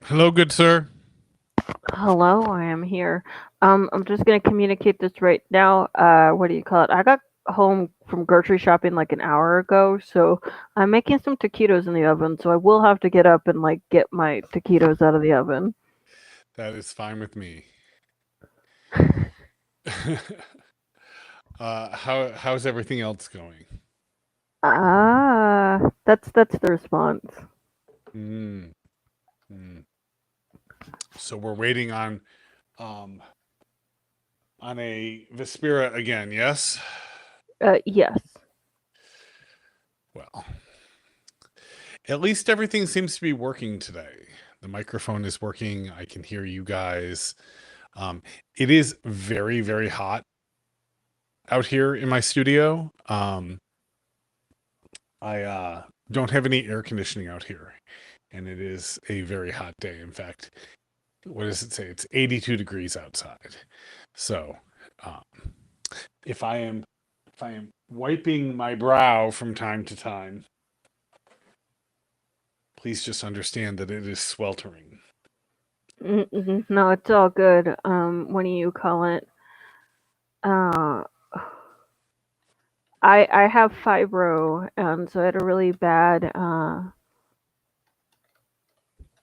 Hello, good sir. Hello, I am here. I'm just gonna communicate this right now. What do you call it? I got home from grocery shopping like an hour ago, so I'm making some taquitos in the oven. So I will have to get up and like get my taquitos out of the oven. That is fine with me. How's everything else going? That's the response. Mm, mm. So we're waiting um on a Vespera again, yes? Yes. Well, at least everything seems to be working today. The microphone is working. I can hear you guys. Um, it is very, very hot out here in my studio. I don't have any air conditioning out here, and it is a very hot day. In fact, what does it say? It's 82 degrees outside. So, um, if I am if I am wiping my brow from time to time, please just understand that it is sweltering. No, it's all good. What do you call it? Uh, I have fibro, and so I had a really bad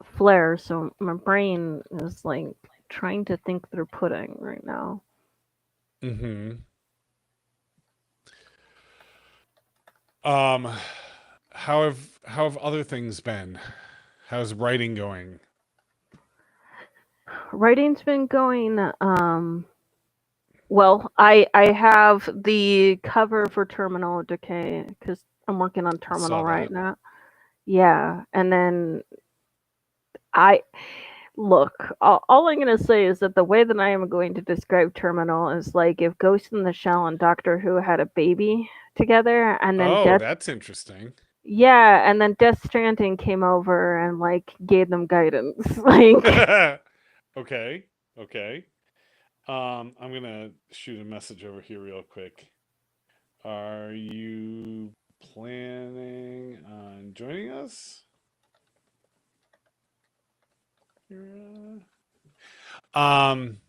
flare, so my brain is like trying to think through pudding right now. Mm-hmm. Um, how have other things been? How's writing going? Writing's been going well, I have the cover for Terminal Decay because I'm working on I saw Terminal right that. now. Yeah, and then I look. All I'm gonna say is that the way that I am going to describe Terminal is like if Ghost in the Shell and Doctor Who had a baby together, and then Oh, Death. that's interesting. Yeah, and then Death Stranding came over and like gave them guidance. Like, Okay. Okay. I'm gonna shoot a message over here real quick. Are you planning on joining us? Um,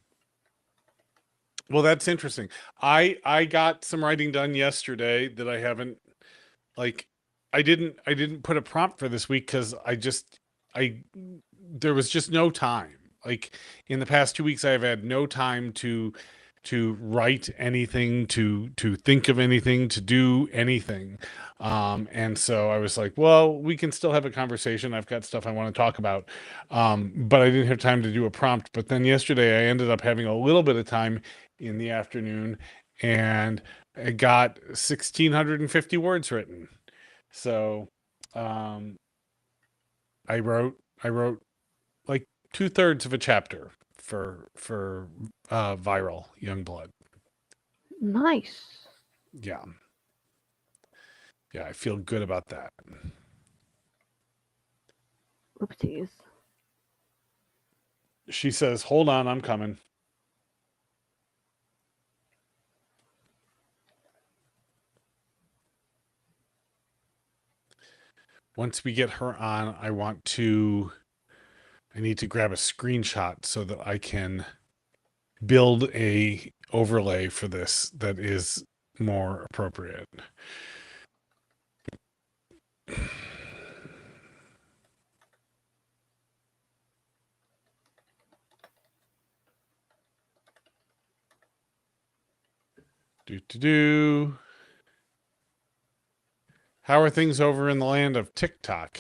well, that's interesting. I got some writing done yesterday that I haven't like I didn't put a prompt for this week because I there was just no time. Like in the past 2 weeks, I've had no time to write anything, to think of anything, to do anything. And so I was like, well, we can still have a conversation. I've got stuff I want to talk about. But I didn't have time to do a prompt. But then yesterday I ended up having a little bit of time in the afternoon and I got 1,650 words written. So um, I wrote like two-thirds of a chapter for viral young blood. nice. Yeah, yeah, I feel good about that. Oopsies. She says, "Hold on, I'm coming." Once we get her on, I need to grab a screenshot so that I can build a overlay for this that is more appropriate. Do do do. How are things over in the land of TikTok?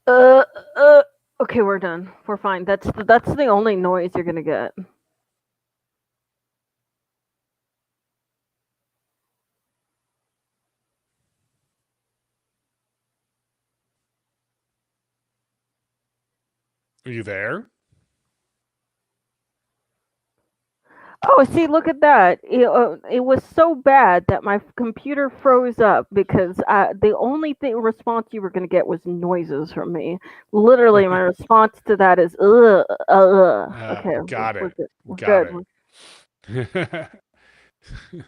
Uh, uh. Okay, we're done. We're fine. That's the only noise you're gonna get. Are you there? Oh, see, look at that. It was so bad that my computer froze up because the only thing response you were gonna get was noises from me. Literally, my response to that is Okay, Got we're it. good. We're Got good. it.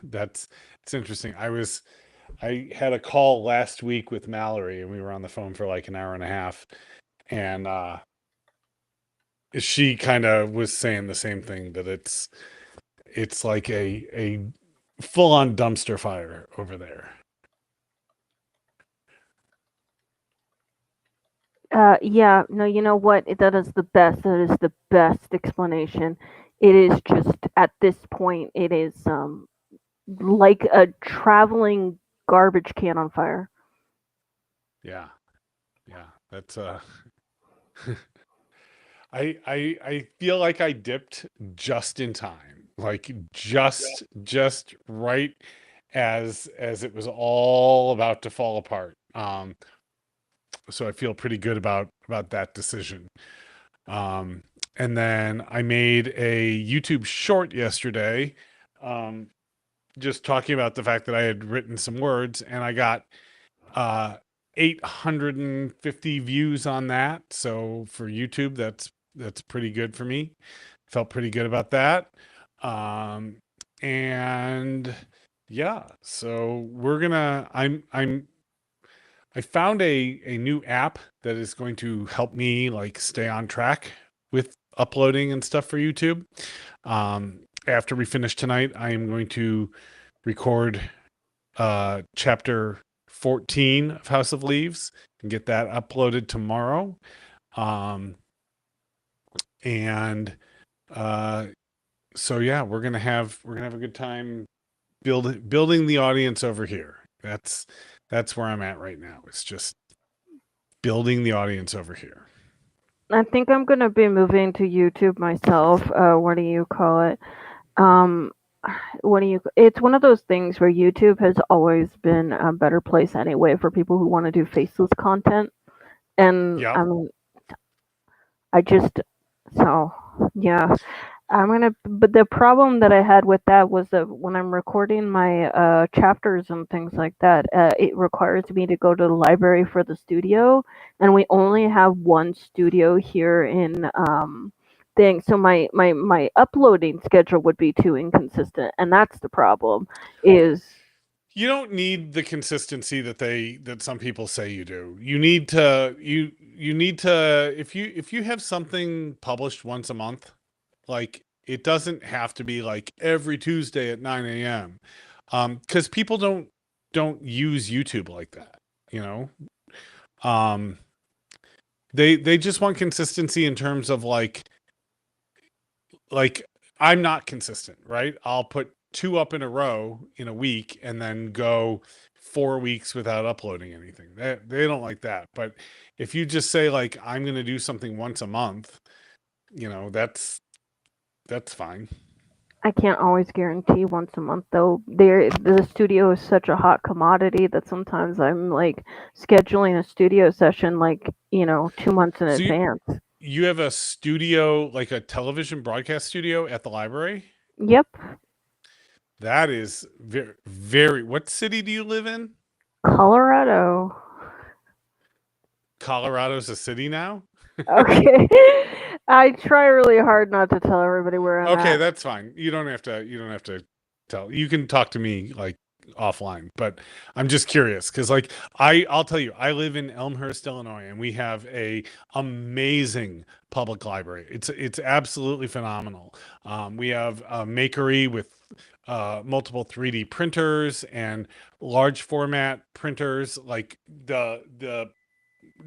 That's it's interesting. I had a call last week with Mallory and we were on the phone for like an hour and a half and she kind of was saying the same thing, that it's like a full on dumpster fire over there. Yeah, no, you know what? That is the best. That is the best explanation. It is just at this point, it is like a traveling garbage can on fire. Yeah, yeah, that's I feel like I dipped just in time, like just right as it was all about to fall apart. So I feel pretty good about that decision. Um, and then I made a YouTube short yesterday, um, just talking about the fact that I had written some words, and I got uh 850 views on that. So for YouTube, that's pretty good for me. Felt pretty good about that. Um, and yeah, so I found a new app that is going to help me like stay on track with uploading and stuff for YouTube. After we finish tonight, I am going to record chapter 14 of House of Leaves and get that uploaded tomorrow. Um, and uh, so yeah, we're gonna have a good time building the audience over here. That's where I'm at right now. It's just building the audience over here. I think I'm gonna be moving to YouTube myself. What do you call it? Um, what do you? It's one of those things where YouTube has always been a better place anyway for people who want to do faceless content. And Yep. I mean, I just so yeah. But the problem that I had with that was that when I'm recording my chapters and things like that, it requires me to go to the library for the studio, and we only have one studio here in thing. So my uploading schedule would be too inconsistent, and that's the problem. Is You don't need the consistency that some people say you do. You need to, if you have something published once a month, like it doesn't have to be like every Tuesday at 9 a.m. Because people don't use YouTube like that, you know. Um, they just want consistency in terms of like I'm not consistent, right? I'll put two up in a row in a week and then go 4 weeks without uploading anything. They don't like that. But if you just say like I'm going to do something once a month, that's fine. I can't always guarantee once a month though. The studio is such a hot commodity that sometimes I'm like scheduling a studio session like, 2 months in So advance. you have a studio, like a television broadcast studio at the library? Yep, That is very, very. What city do you live in? Colorado. Colorado's a city now? Okay. I try really hard not to tell everybody where I'm Okay, at. that's fine. You don't have to tell. You can talk to me like offline, but I'm just curious because like I'll tell you, I live in Elmhurst, Illinois, and we have a amazing public library. It's absolutely phenomenal. We have a makery with multiple 3D printers and large format printers, like the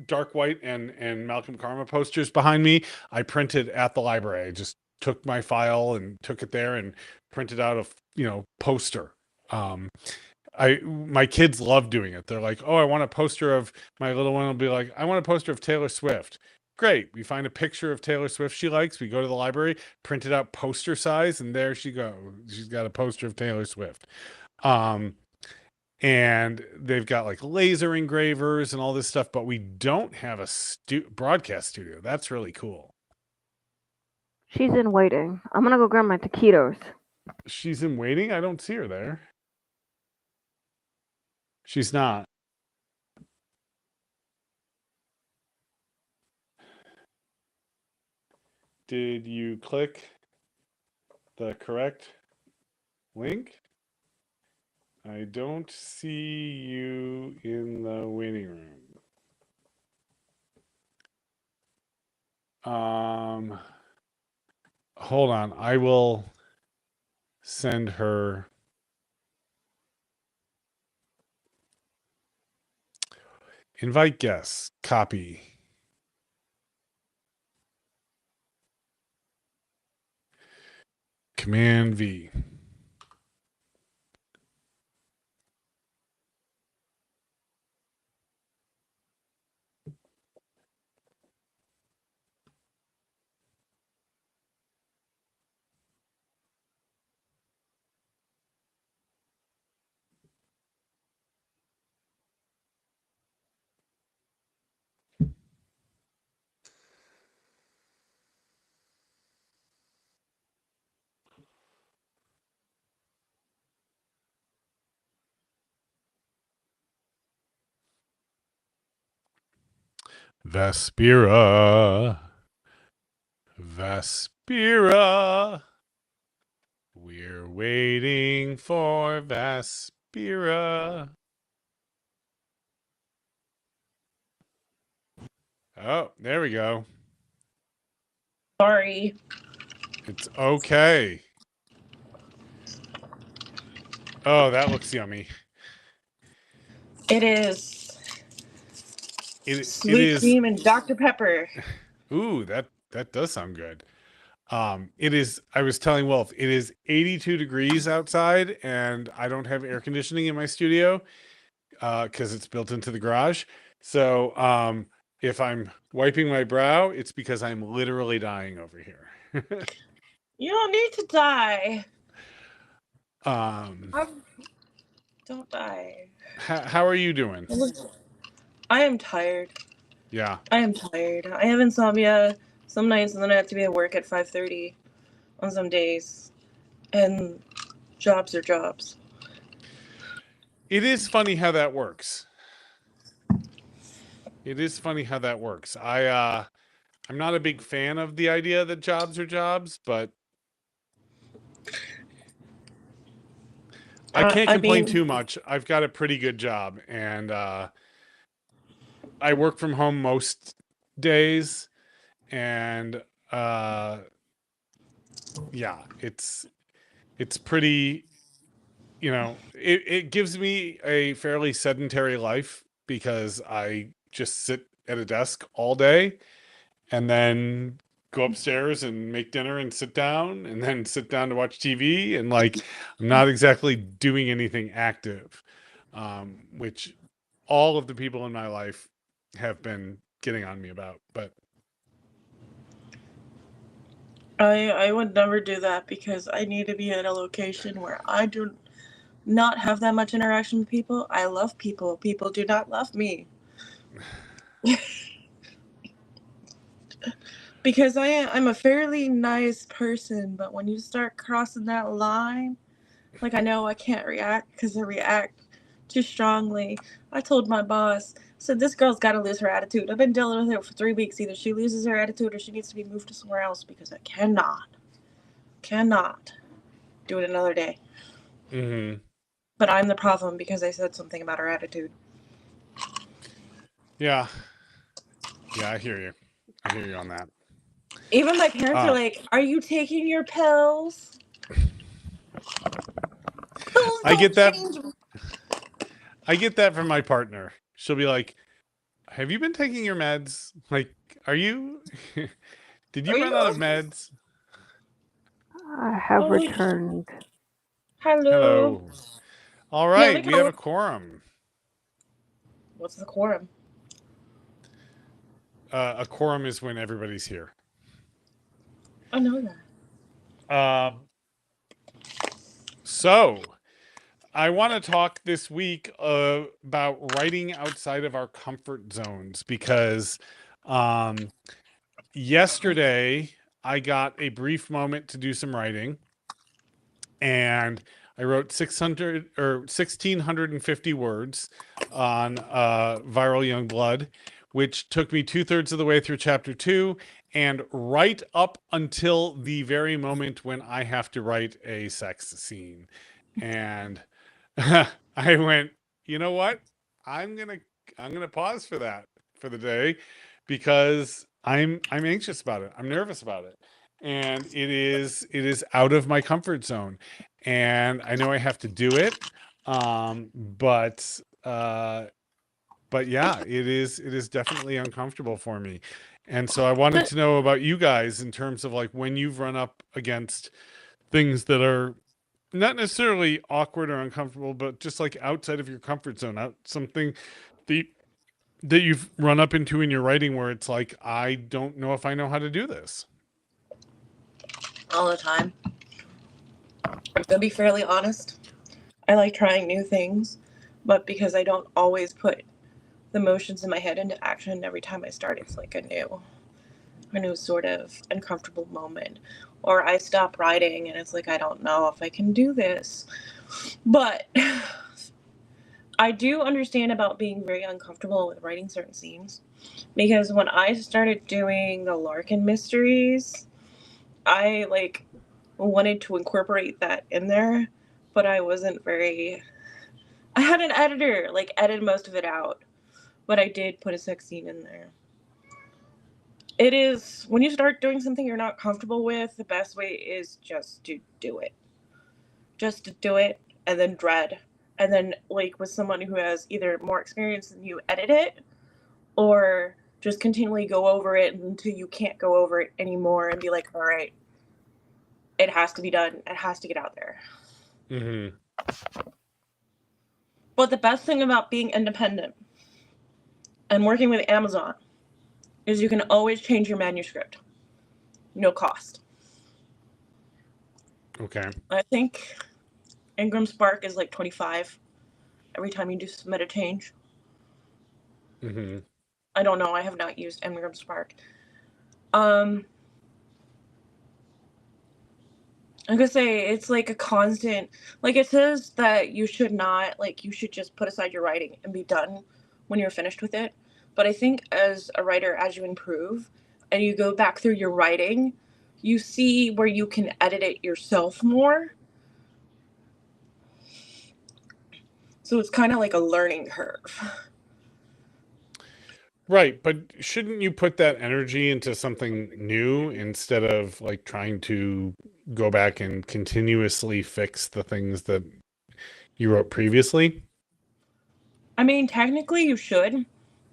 dark white and Malcolm Karma posters behind me. I printed at the library. I just took my file and took it there and printed out a poster. Um, my kids love doing it. They're like, "Oh, I want a poster of," my little one will be like, "I want a poster of Taylor Swift." Great. We find a picture of Taylor Swift she likes. We go to the library, print it out poster size, and there she goes. She's got a poster of Taylor Swift. Um, and they've got like laser engravers and all this stuff, but we don't have a broadcast studio. That's really cool. She's in waiting. I'm gonna go grab my taquitos. She's in waiting. I don't see her there. She's not. Did you click the correct link? I don't see you in the waiting room. Hold on. I will send her. Invite guests. Copy. Command V. Vespera. Vespera. We're waiting for Vespera. Oh, there we go. Sorry. It's okay. Oh, that looks yummy. It is It sweet is. cream and Dr. Pepper. Ooh, that does sound good. It is. I was telling Wolf, it is 82 degrees outside, and I don't have air conditioning in my studio because it's built into the garage. So, if I'm wiping my brow, it's because I'm literally dying over here. You don't need to die. um, Don't die. how are you doing? I am tired. Yeah. I am tired. I have insomnia some nights, and then I have to be at work at 5:30 on some days. And jobs are jobs. It is funny how that works. It is funny how that works. I'm not a big fan of the idea that jobs are jobs, but I can't complain too much. I've got a pretty good job, and I work from home most days, and yeah, it's pretty, it gives me a fairly sedentary life because I just sit at a desk all day and then go upstairs and make dinner and sit down and then sit down to watch TV, and like I'm not exactly doing anything active, which all of the people in my life have been getting on me about. But I would never do that because I need to be at a location where I do not have that much interaction with people. I love people. People do not love me. Because I'm a fairly nice person, but when you start crossing that line, like I know I can't react because I react too strongly. I told my boss, I said, this girl's got to lose her attitude. I've been dealing with her for 3 weeks. Either she loses her attitude or she needs to be moved to somewhere else because I cannot do it another day. mm-hmm. But I'm the problem because I said something about her attitude. Yeah, I hear you. I hear you on that. Even my parents are like, are you taking your pills? I get that from my partner. She'll be like, have you been taking your meds? Like, are you did you run out of meds? I have returned. Hello. All right, we have a quorum. What's the quorum? A quorum is when everybody's here. I know that. So I want to talk this week about writing outside of our comfort zones because yesterday I got a brief moment to do some writing, and I wrote 600 or 1,650 words on Viral Young Blood, which took me 2/3 of the way through chapter 2 and right up until the very moment when I have to write a sex scene. And I went, you know what? I'm gonna pause for that for the day because I'm anxious about it. I'm nervous about it. And it is out of my comfort zone. And I know I have to do it. Um, but uh but yeah, it is definitely uncomfortable for me. And so I wanted But to know about you guys in terms of like when you've run up against things that are not necessarily awkward or uncomfortable, but just like outside of your comfort zone, out something that that you've run up into in your writing where it's like, I don't know if I know how to do this. all the time. I'm gonna be fairly honest. I like trying new things, but because I don't always put the motions in my head into action every time I start, it's like a new sort of uncomfortable moment. Or I stop writing and it's like I don't know if I can do this. But I do understand about being very uncomfortable with writing certain scenes because when I started doing the Larkin mysteries, I like wanted to incorporate that in there, but I wasn't very. I had an editor like edit most of it out, but I did put a sex scene in there. It is when you start doing something you're not comfortable with, the best way is just to do it. Just to do it and then dread. And then like with someone who has either more experience than you, edit it or just continually go over it until you can't go over it anymore and be like, all right, it has to be done. It has to get out there. Mm-hmm. But the best thing about being independent and working with Amazon is you can always change your manuscript. No cost. Okay. I think Ingram Spark is like 25 every time you do submit a change. Mm-hmm. I don't know. I have not used Ingram Spark. I'm gonna say it's like a constant. Like it says that you should not like you should just put aside your writing and be done when you're finished with it. But I think as a writer, as you improve and you go back through your writing, you see where you can edit it yourself more. So it's kind of like a learning curve. Right, but shouldn't you put that energy into something new instead of like trying to go back and continuously fix the things that you wrote previously? I mean, technically you should,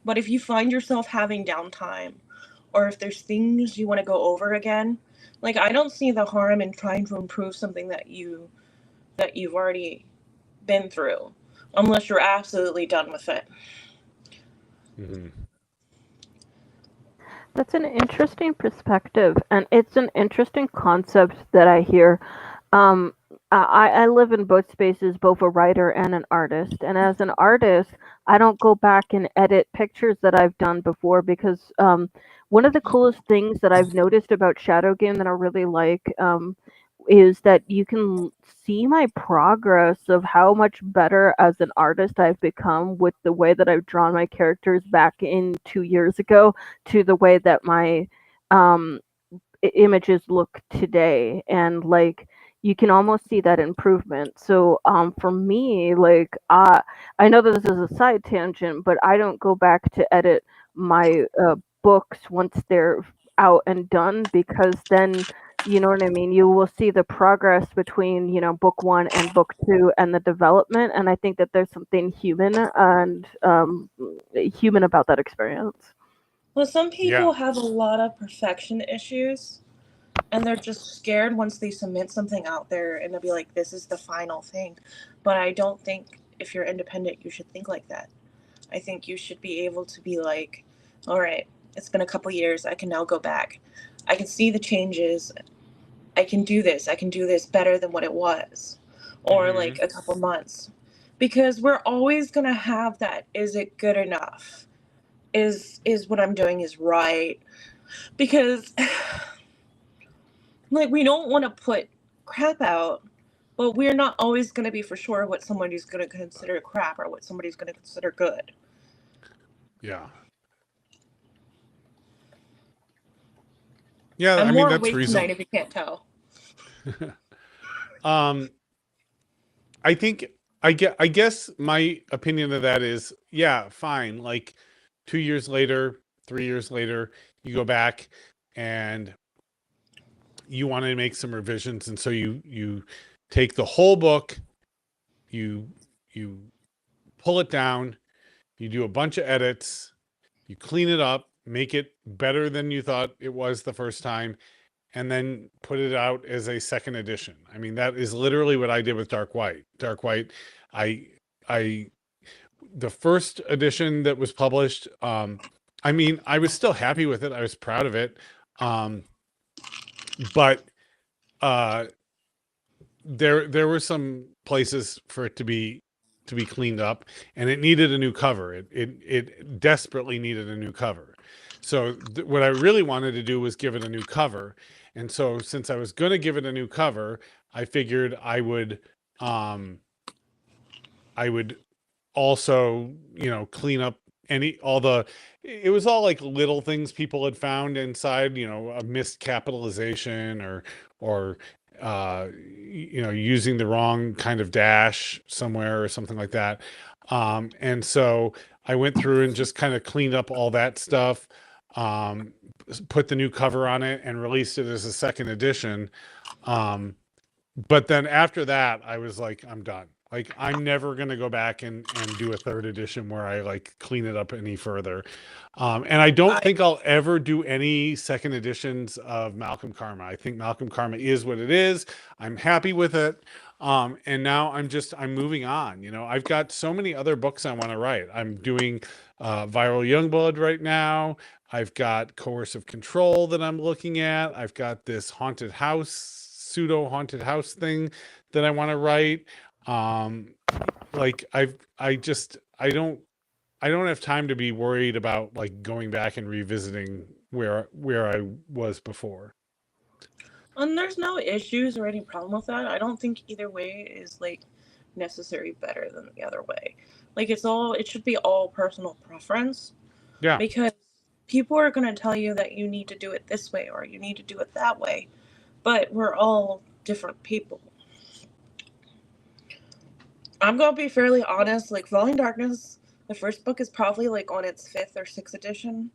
but if you find yourself having downtime or if there's things you want to go over again, like I don't see the harm in trying to improve something that you've already been through unless you're absolutely done with it. Mm-hmm. That's an interesting perspective, and it's an interesting concept that I hear. Um, I live in both spaces, both a writer and an artist. And as an artist, I don't go back and edit pictures that I've done before because one of the coolest things that I've noticed about Shadow Game that I really like is that you can see my progress of how much better as an artist I've become with the way that I've drawn my characters back in 2 years ago to the way that my um, images look today. And like you can almost see that improvement. So for me, like I know that this is a side tangent, but I don't go back to edit my books once they're out and done because then you know what I mean? You will see the progress between, book one and book two and the development. And I think that there's something human and human about that experience. Well, some Yeah. people have a lot of perfection issues and they're just scared once they submit something out there and they'll be like, this is the final thing. But I don't think if you're independent, you should think like that. I think you should be able to be like, all right, it's been a couple years. I can now go back. I can see the changes. I can do this. I can do this better than what it was. Or Mm-hmm. like a couple months. Because we're always going to have that. Is it good enough? Is what I'm doing is right? Because like we don't want to put crap out, but we're not always going to be for sure what somebody's going to consider crap or what somebody's going to consider good. Yeah. Yeah, I'm I mean more that's awake tonight reasonable. if you can't tell. um I think I guess my opinion of that is, yeah, fine. Like 2 years later, 3 years later, you go back and you want to make some revisions, and so you take the whole book, you pull it down, you do a bunch of edits, you clean it up, make it better than you thought it was the first time, and then put it out as a second edition. I mean, that is literally what I did with Dark White. Dark White, I the first edition that was published, I mean, I was still happy with it. I was proud of it. But uh there were some places for it to be cleaned up, and it needed a new cover. It desperately needed a new cover. So what I really wanted to do was give it a new cover. And so since I was going to give it a new cover, I figured um I would also, clean up it was all like little things people had found inside, a missed capitalization, or using the wrong kind of dash somewhere or something like that. And so I went through and just kind of cleaned up all that stuff, um, put the new cover on it, and released it as a second edition. But then after that, I was like, I'm done. Like, I'm never going to go back and do a third edition where I like clean it up any further. And I don't think I'll ever do any second editions of Malcolm Karma. I think Malcolm Karma is what it is. I'm happy with it. And now I'm moving on. I've got so many other books I want to write. I'm doing Viral Youngblood right now. I've got Coercive Control that I'm looking at. I've got this pseudo haunted house thing that I want to write. Like I don't have time to be worried about like going back and revisiting where I was before. And there's no issues or any problem with that. I don't think either way is like necessary better than the other way. Like it should be all personal preference. Yeah. Because people are going to tell you that you need to do it this way or you need to do it that way. But we're all different people. I'm going to be fairly honest. Like, Falling Darkness, the first book is probably, like, on its 5th or 6th edition.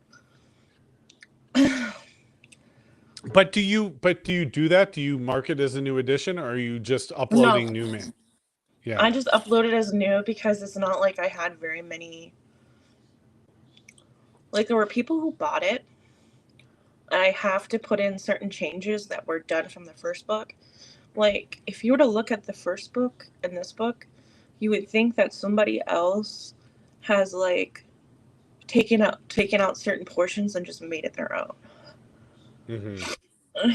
But do you do that? Do you mark it as a new edition, or are you just uploading new man? Yeah. I just upload it as new because it's not like I had very many... Like, there were people who bought it, and I have to put in certain changes that were done from the first book. Like, if you were to look at the first book and this book, you would think that somebody else has, like, taken out certain portions and just made it their own. Mm-hmm.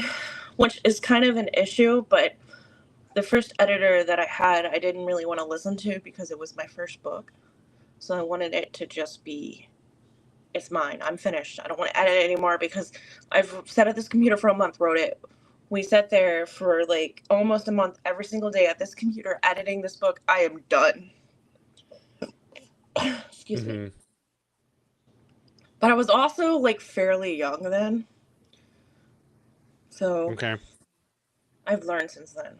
Which is kind of an issue, but the first editor that I had, I didn't really want to listen to because it was my first book. So I wanted it to just be, it's mine. I'm finished. I don't want to edit it anymore because I've sat at this computer for a month, wrote it. We sat there for like almost a month every single day at this computer editing this book. I am done. Excuse me. But I was also like fairly young then. So okay. I've learned since then.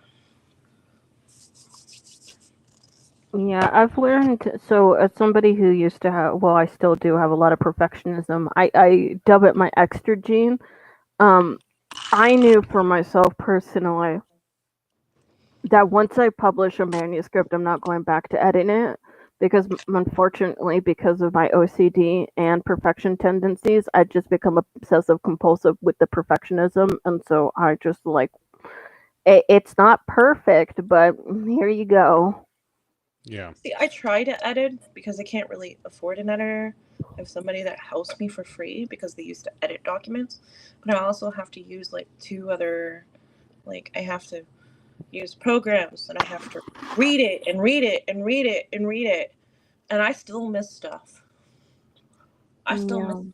Yeah, I've learned. So, as somebody who used to have, well, I still do have a lot of perfectionism. I dub it my extra gene. I knew for myself personally that once I publish a manuscript, I'm not going back to edit it because, unfortunately, because of my OCD and perfection tendencies, I just become obsessive compulsive with the perfectionism, and so I just like it's not perfect, but here you go. Yeah. See, I try to edit because I can't really afford an editor. I have somebody that helps me for free because they used to edit documents. But I also have to use like 2 other, like I have to use programs and I have to read it and read it and read it and read it. And I still miss stuff. I still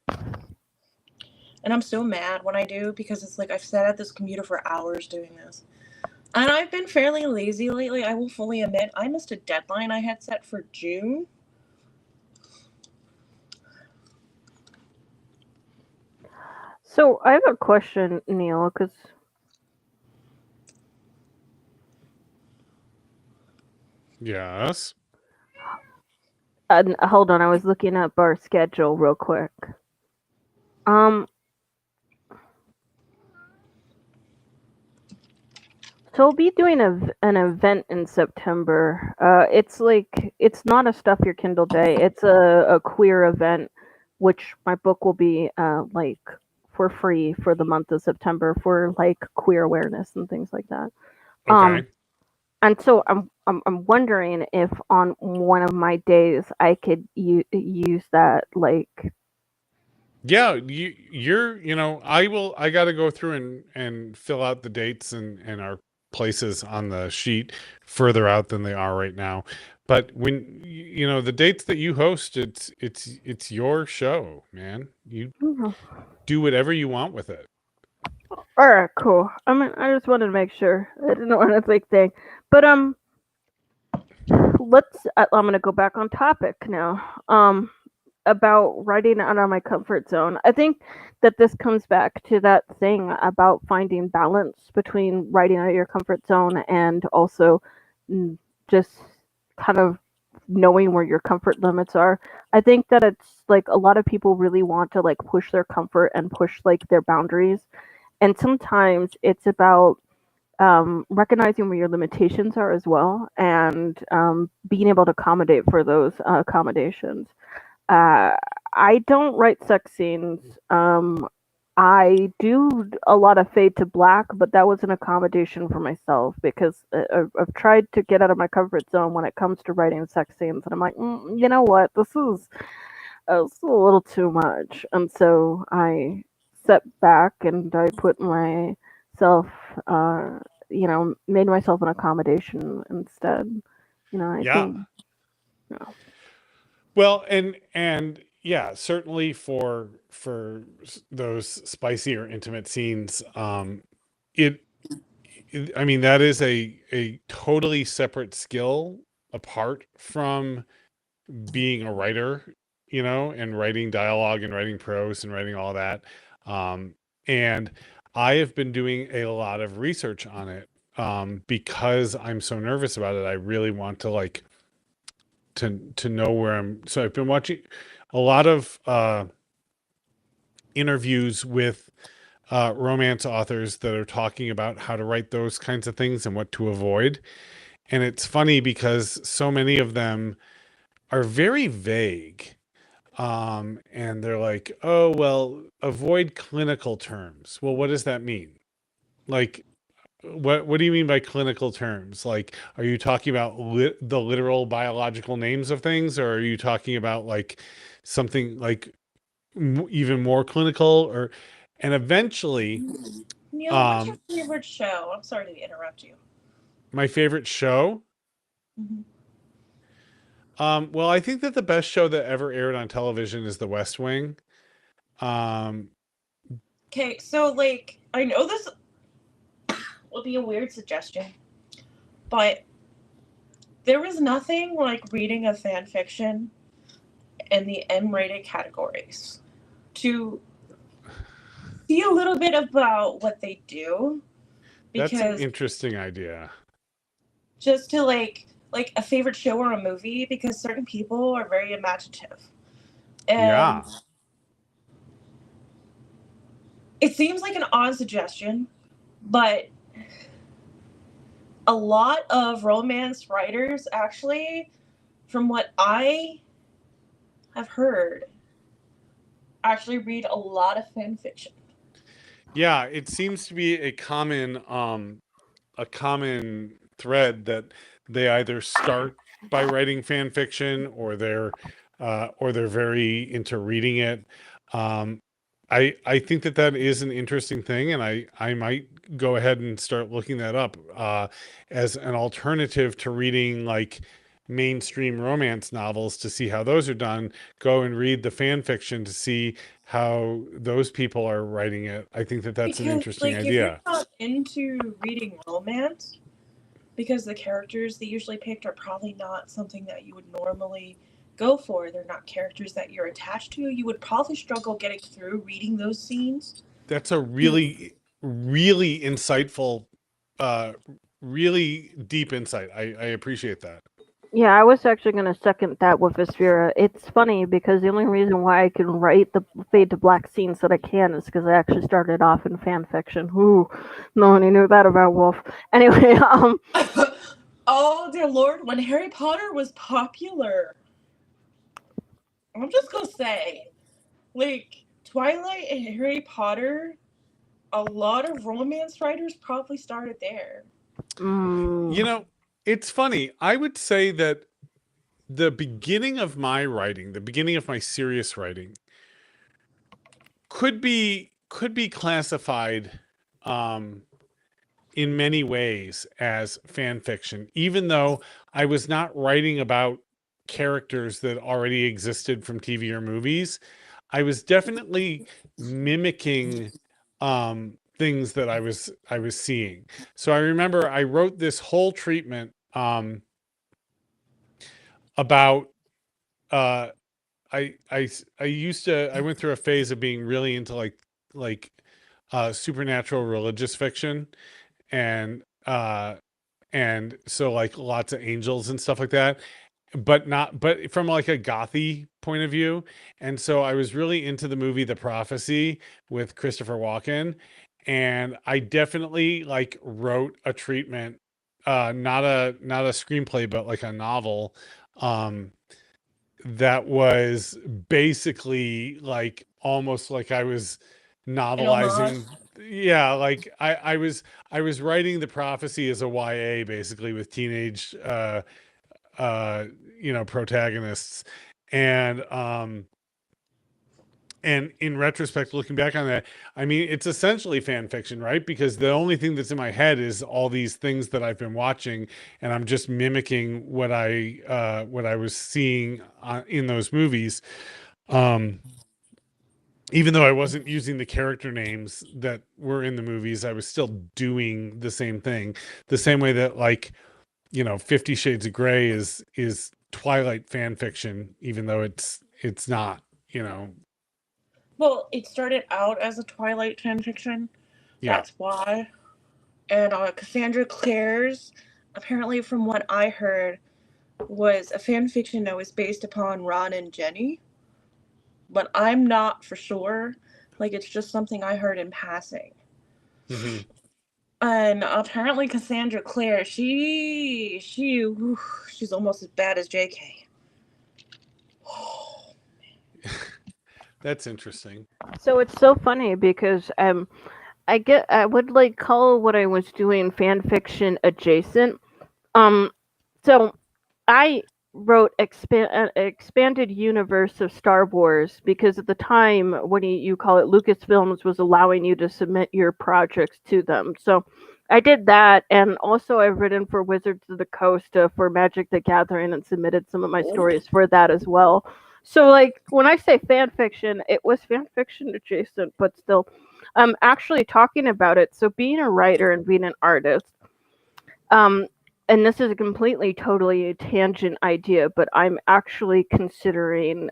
miss. And I'm so mad when I do because it's like I've sat at this computer for hours doing this. And I've been fairly lazy lately. I will fully admit I missed a deadline I had set for June. So I have a question, Neil, because yes. hold on, I was looking up our schedule real quick. Um, so I'll be doing an event in September. It's not a Stuff Your Kindle Day. It's a queer event, which my book will be like for free for the month of September for like queer awareness and things like that. Um, Okay. and so I'm wondering if on one of my days I could use that like. Yeah, I got to go through and fill out the dates and our places on the sheet further out than they are right now. But the dates that you host, it's your show, man. You do whatever you want with it. All right, cool. I mean, I just wanted to make sure. I didn't want to like thing, but I'm gonna go back on topic now. About writing out of my comfort zone. I think that this comes back to that thing about finding balance between writing out of your comfort zone and also mm, just kind of knowing where your comfort limits are. I think that it's like a lot of people really want to like push their comfort and push like their boundaries. And sometimes it's about recognizing where your limitations are as well and being able to accommodate for those accommodations. Uh, I don't write sex scenes. I do a lot of fade to black, but that was an accommodation for myself because I've tried to get out of my comfort zone when it comes to writing sex scenes, and I'm like, you know what, this is a little too much, and so I set back and I put myself, uh, made myself an accommodation instead. I Yeah. think. Yeah. Well, and yeah, certainly for those spicier intimate scenes, it I mean, that is a totally separate skill apart from being a writer, and writing dialogue and writing prose and writing all that. And I have been doing a lot of research on it, because I'm so nervous about it. I really want to like to know where so I've been watching a lot of interviews with romance authors that are talking about how to write those kinds of things and what to avoid. And it's funny because so many of them are very vague. And they're like, oh, well, avoid clinical terms. Well, what does that mean? Like, what do you mean by clinical terms? Like, are you talking about the literal biological names of things, or are you talking about like something like even more clinical? Or and eventually, Neil, what's your um, favorite show? I'm sorry to interrupt you. my favorite show. Mhm. Well, I think that the best show that ever aired on television is The West Wing. Um, Okay, so like I know this will be a weird suggestion, but there was nothing like reading a fan fiction in the M-rated categories to see a little bit about what they do that's an because interesting idea. just to like a favorite show or a movie because certain people are very imaginative. And Yeah. it seems like an odd suggestion, but a lot of romance writers actually, from what I have heard, actually read a lot of fan fiction. Yeah, it seems to be a common thread that they either start by writing fan fiction or they're very into reading it. Um, I think that that is an interesting thing, and I might go ahead and start looking that up as an alternative to reading like mainstream romance novels to see how those are done. Go and read the fan fiction to see how those people are writing it. I think that that's an Because interesting like if you're idea. not into reading romance, because the characters they usually picked are probably not something that you would normally go for. They're not characters that you're attached to. You would probably struggle getting through reading those scenes. That's a really insightful, uh, really deep insight. I appreciate that. Yeah, I was actually going to second that with Visfera. It's funny because the only reason why I can write the fade to black scenes that I can is because I actually started off in fan fiction. Ooh, no one knew that about Wolf. Anyway, Oh dear Lord, when Harry Potter was popular, I'm just gonna say, like Twilight and Harry Potter, a lot of romance writers probably started there. You know, it's funny. I would say that the beginning of my writing, the beginning of my serious writing, could be classified um in many ways as fan fiction, even though I was not writing about characters that already existed from TV or movies. I was definitely mimicking things that I was seeing. So I remember I wrote this whole treatment about uh I used to, I went through a phase of being really into like supernatural religious fiction, and and so like lots of angels and stuff like that, but from like a gothy point of view. And so I was really into the movie The Prophecy with Christopher Walken, and I definitely like wrote a treatment, not a screenplay but like a novel, um that was basically like almost like I was An homage. novelizing. Yeah, like I was writing The Prophecy as a YA, basically, with teenage uh protagonists. And in retrospect, looking back on that, I mean, it's essentially fan fiction, right? Because the only thing that's in my head is all these things that I've been watching, and I'm just mimicking what I was seeing in those movies. Um, Even though I wasn't using the character names that were in the movies, I was still doing the same thing. The same way that, like, 50 Shades of Grey is Twilight fan fiction, even though it's not, you know. Well, it started out as a Twilight fanfiction. Yeah. That's why. And Cassandra Clare's, apparently, from what I heard, was a fanfiction that was based upon Ron and Jenny. But I'm not for sure. Like, it's just something I heard in passing. Hmm. And apparently, Cassandra Clare, she's almost as bad as JK. That's interesting. so it's so funny because I would like call what I was doing fan fiction adjacent. Um, so I wrote an expanded universe of Star Wars because at the time, what do you call it, Lucasfilms was allowing you to submit your projects to them. So I did that, and also I've written for Wizards of the Coast for Magic the Gathering and submitted some of my stories for that as well. So, like, when I say fan fiction, it was fan fiction adjacent, but still, I'm actually talking about it. So, being a writer and being an artist, um, and this is a completely, totally a tangent idea, but I'm actually considering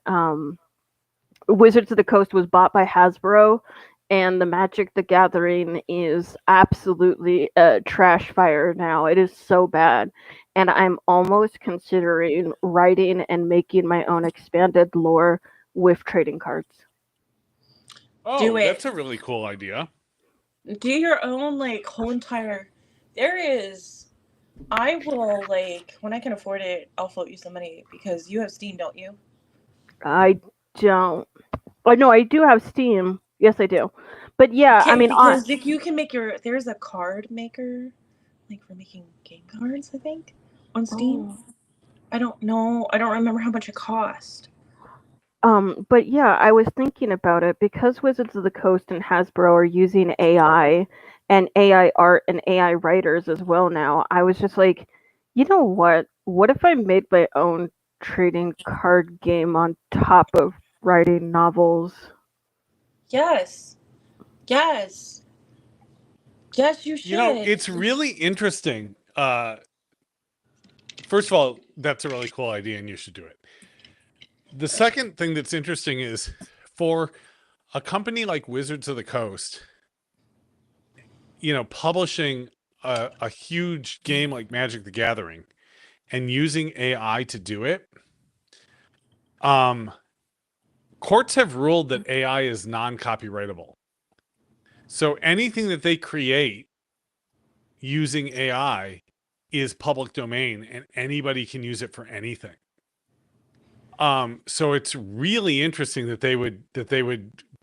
Wizards of the Coast was bought by Hasbro, and the Magic the Gathering is absolutely a trash fire now. It is so bad. And I'm almost considering writing and making my own expanded lore with trading cards. Do Oh, it. that's a really cool idea. Do your own, like, whole entire. There is. I will, like, when I can afford it, I'll float you some money because you have Steam, don't you? I don't. Oh, no, I do have Steam. Yes, I do. But yeah, I Okay, mean, on. because if you can make your. There's a card maker, like, for making game cards, I think, on Steam. Oh. I don't know. I don't remember how much it cost. But yeah, I was thinking about it because Wizards of the Coast and Hasbro are using AI and AI art and AI writers as well now. I was just like, you know what? What if I made my own trading card game on top of writing novels? Yes. Yes. Yes, you should. It's really interesting. First of all, that's a really cool idea, and you should do it. The second thing that's interesting is, for a company like Wizards of the Coast, publishing a huge game like Magic the Gathering, and using AI to do it, courts have ruled that AI is non-copyrightable. So anything that they create using AI is public domain, and anybody can use it for anything. So it's really interesting that they would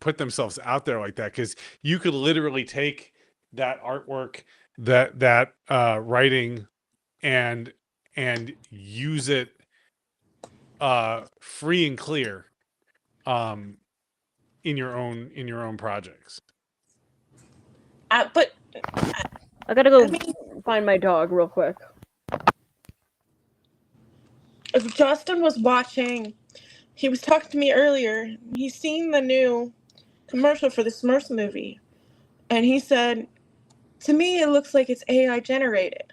put themselves out there like that, because you could literally take that artwork, that writing, and use it free and clear in your own projects. But I gotta go I mean, find my dog real quick. if Justin was watching, he was talking to me earlier. He's seen the new commercial for the Smurfs movie, and he said, "To me, it looks like it's AI generated."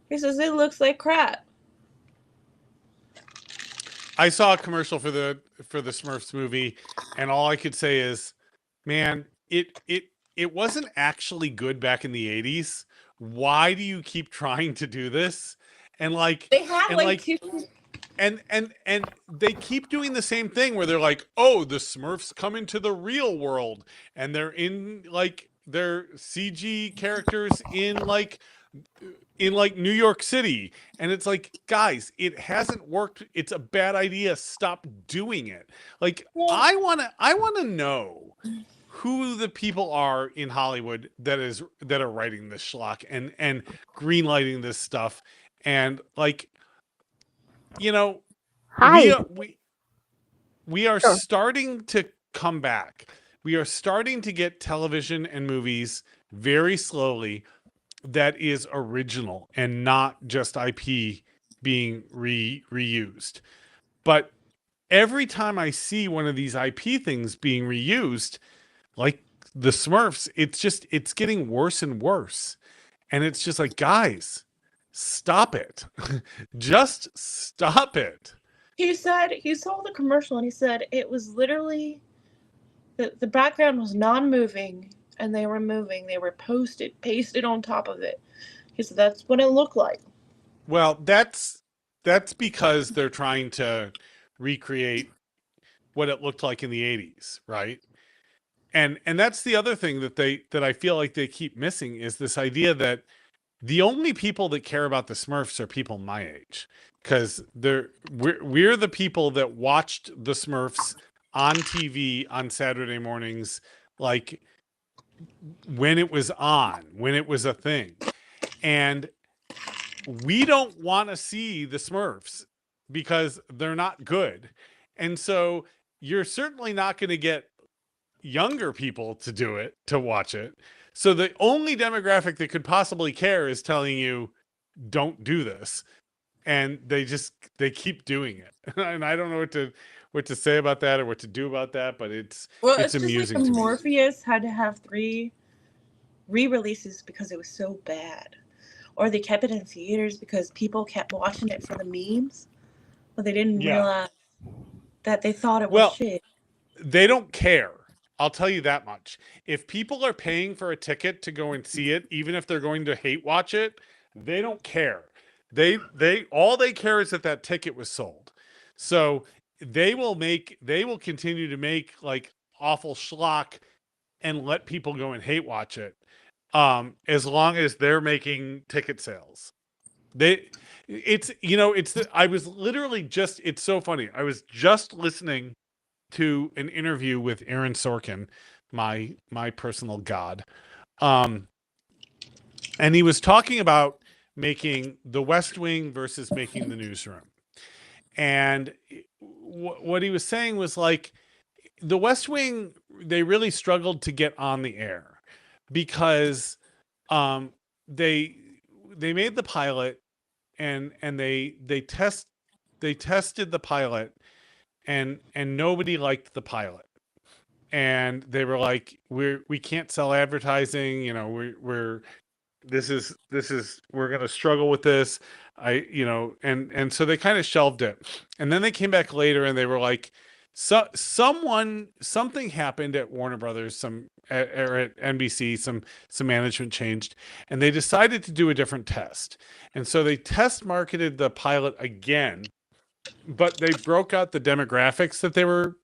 He says it looks like crap. I saw a commercial for the Smurfs movie, and all I could say is, man, it wasn't actually good back in the 80s. Why do you keep trying to do this? And like, They have and like like, two. and they keep doing the same thing where they're like, oh, the Smurfs come into the real world, and they're in like they're CG characters in like New York City, and it's like, guys, it hasn't worked. It's a bad idea. Stop doing it. Like, Well, I want to know who the people are in Hollywood that are writing this schlock and greenlighting this stuff, and like, you know, Hi. we are Sure. starting to come back. We are starting to get television and movies very slowly that is original and not just IP being reused. But every time I see one of these IP things being reused, like the Smurfs, it's getting worse and worse. And it's just like, guys, stop it. Just stop it. he said he saw the commercial and he said it was literally the background was non-moving and they were moving. They were pasted on top of it. He said that's what it looked like. Well, that's because they're trying to recreate what it looked like in the 80s, right? And that's the other thing that I feel like they keep missing, is this idea that the only people that care about the Smurfs are people my age, because we're the people that watched the Smurfs on TV on Saturday mornings, like when it was on, when it was a thing. And we don't want to see the Smurfs because they're not good. And so you're certainly not going to get younger people to watch it. So the only demographic that could possibly care is telling you, don't do this. And they keep doing it. And I don't know what to say about that or what to do about that, but it's Just like amusing the to me. Morpheus had to have 3 re-releases because it was so bad, or they kept it in theaters because people kept watching it for the memes, but they didn't realize that they thought it was shit. They don't care. I'll tell you that much. If people are paying for a ticket to go and see it, even if they're going to hate watch it, they don't care. They all they care is that ticket was sold. So they will continue to make like awful schlock and let people go and hate watch it. As long as they're making ticket sales. I was literally just, it's so funny. I was just listening to an interview with Aaron Sorkin, my personal god. And he was talking about making The West Wing versus making The Newsroom. And what he was saying was like, The West Wing, they really struggled to get on the air because they made the pilot, and they tested the pilot, and nobody liked the pilot, and they were like, we can't sell advertising, we're we're going to struggle with this. And so they kind of shelved it, and then they came back later and they were like, something happened at Warner Brothers, or at NBC, some management changed, and they decided to do a different test. And so they test marketed the pilot again, but they broke out the demographics that they were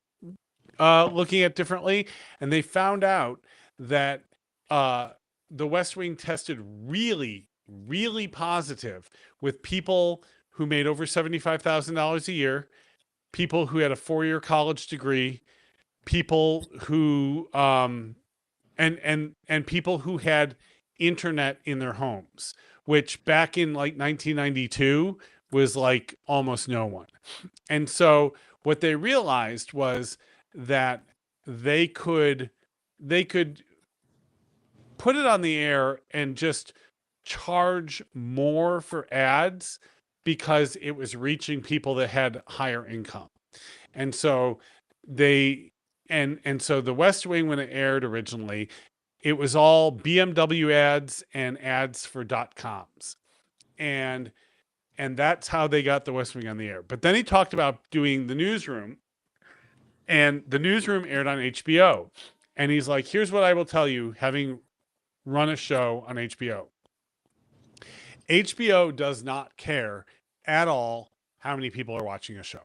looking at differently, and they found out that the West Wing tested really, really positive with people who made over $75,000 a year, people who had a 4-year college degree, people who and people who had internet in their homes, which back in like 1992 was like almost no one. And so what they realized was that they could put it on the air and just charge more for ads because it was reaching people that had higher income. And so they and so the West Wing, when it aired originally, it was all BMW ads and ads for .coms. And that's how they got the West Wing on the air. But then he talked about doing the Newsroom, and the Newsroom aired on HBO. And he's like, here's what I will tell you, having run a show on HBO. HBO does not care at all how many people are watching a show.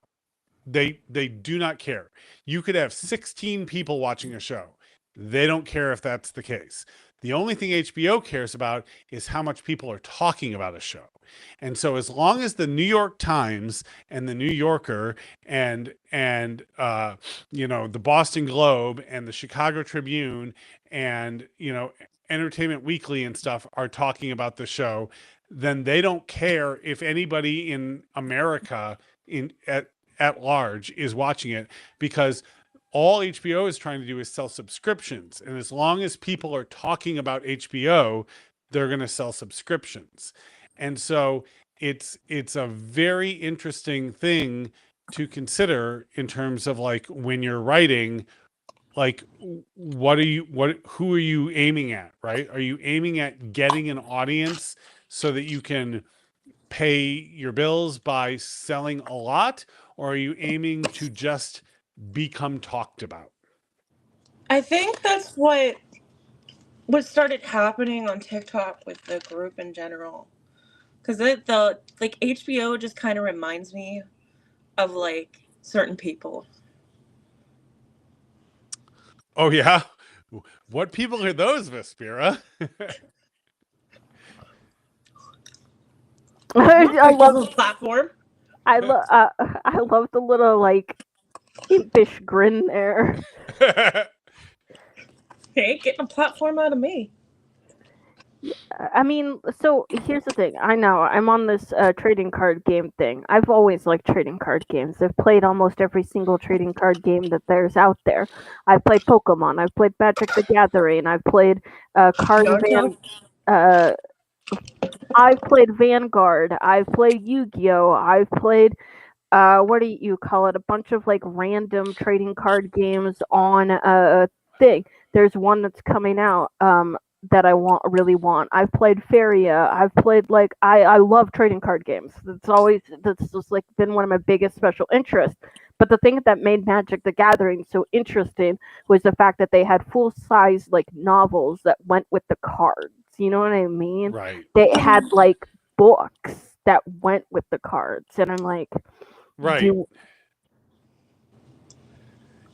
They do not care. You could have 16 people watching a show. They don't care if that's the case. The only thing HBO cares about is how much people are talking about a show. And so as long as the New York Times and the New Yorker and the Boston Globe and the Chicago Tribune and Entertainment Weekly and stuff are talking about the show, then they don't care if anybody in America at large is watching it, because all HBO is trying to do is sell subscriptions. And as long as people are talking about HBO, they're going to sell subscriptions. And so it's a very interesting thing to consider in terms of like when you're writing, like who are you aiming at, right? Are you aiming at getting an audience so that you can pay your bills by selling a lot, or are you aiming to just become talked about? I think that's what started happening on TikTok with the group in general. Because the like HBO just kind of reminds me of like certain people. Oh yeah, what people are those, Vespera? I love the platform. I love the little like impish grin there. Hey, getting a platform out of me. I mean, so here's the thing. I know I'm on this trading card game thing. I've always liked trading card games. I've played almost every single trading card game that there's out there. I've played Pokemon. I've played Magic the Gathering. I've played I've played Vanguard. I've played Yu-Gi-Oh. I've played what do you call it? A bunch of like random trading card games on a thing. There's one that's coming out that I really want. I've played Feria. I've played like I love trading card games. That's just like been one of my biggest special interests. But the thing that made Magic the Gathering so interesting was the fact that they had full size like novels that went with the cards. You know what I mean? Right. They had like books that went with the cards, and I'm like, right.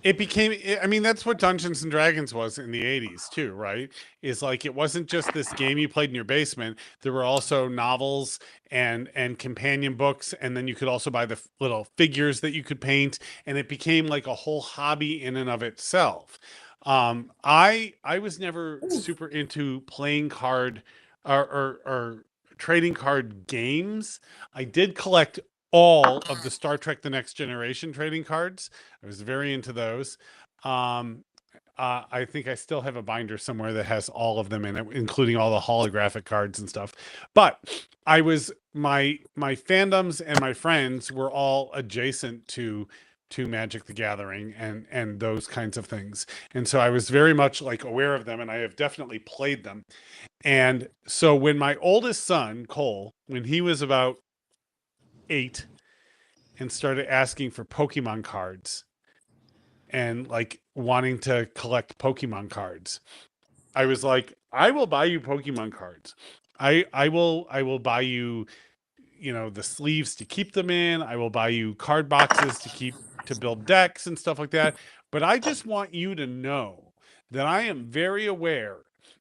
It became, I mean, that's what Dungeons and Dragons was in the 80s too, right? Is like, it wasn't just this game you played in your basement. There were also novels and companion books. And then you could also buy the little figures that you could paint. And it became like a whole hobby in and of itself. I was never super into playing card or trading card games. I did collect all of the Star Trek The Next Generation trading cards. I was very into those. I think I still have a binder somewhere that has all of them in it, including all the holographic cards and stuff. But I was my fandoms and my friends were all adjacent to Magic the Gathering and those kinds of things. And so I was very much like aware of them, and I have definitely played them. And so when my oldest son, Cole, when he was about 8 and started asking for Pokemon cards, and like wanting to collect Pokemon cards. I was like, I will buy you Pokemon cards. I will buy you, the sleeves to keep them in. I will buy you card boxes to build decks and stuff like that. But I just want you to know that I am very aware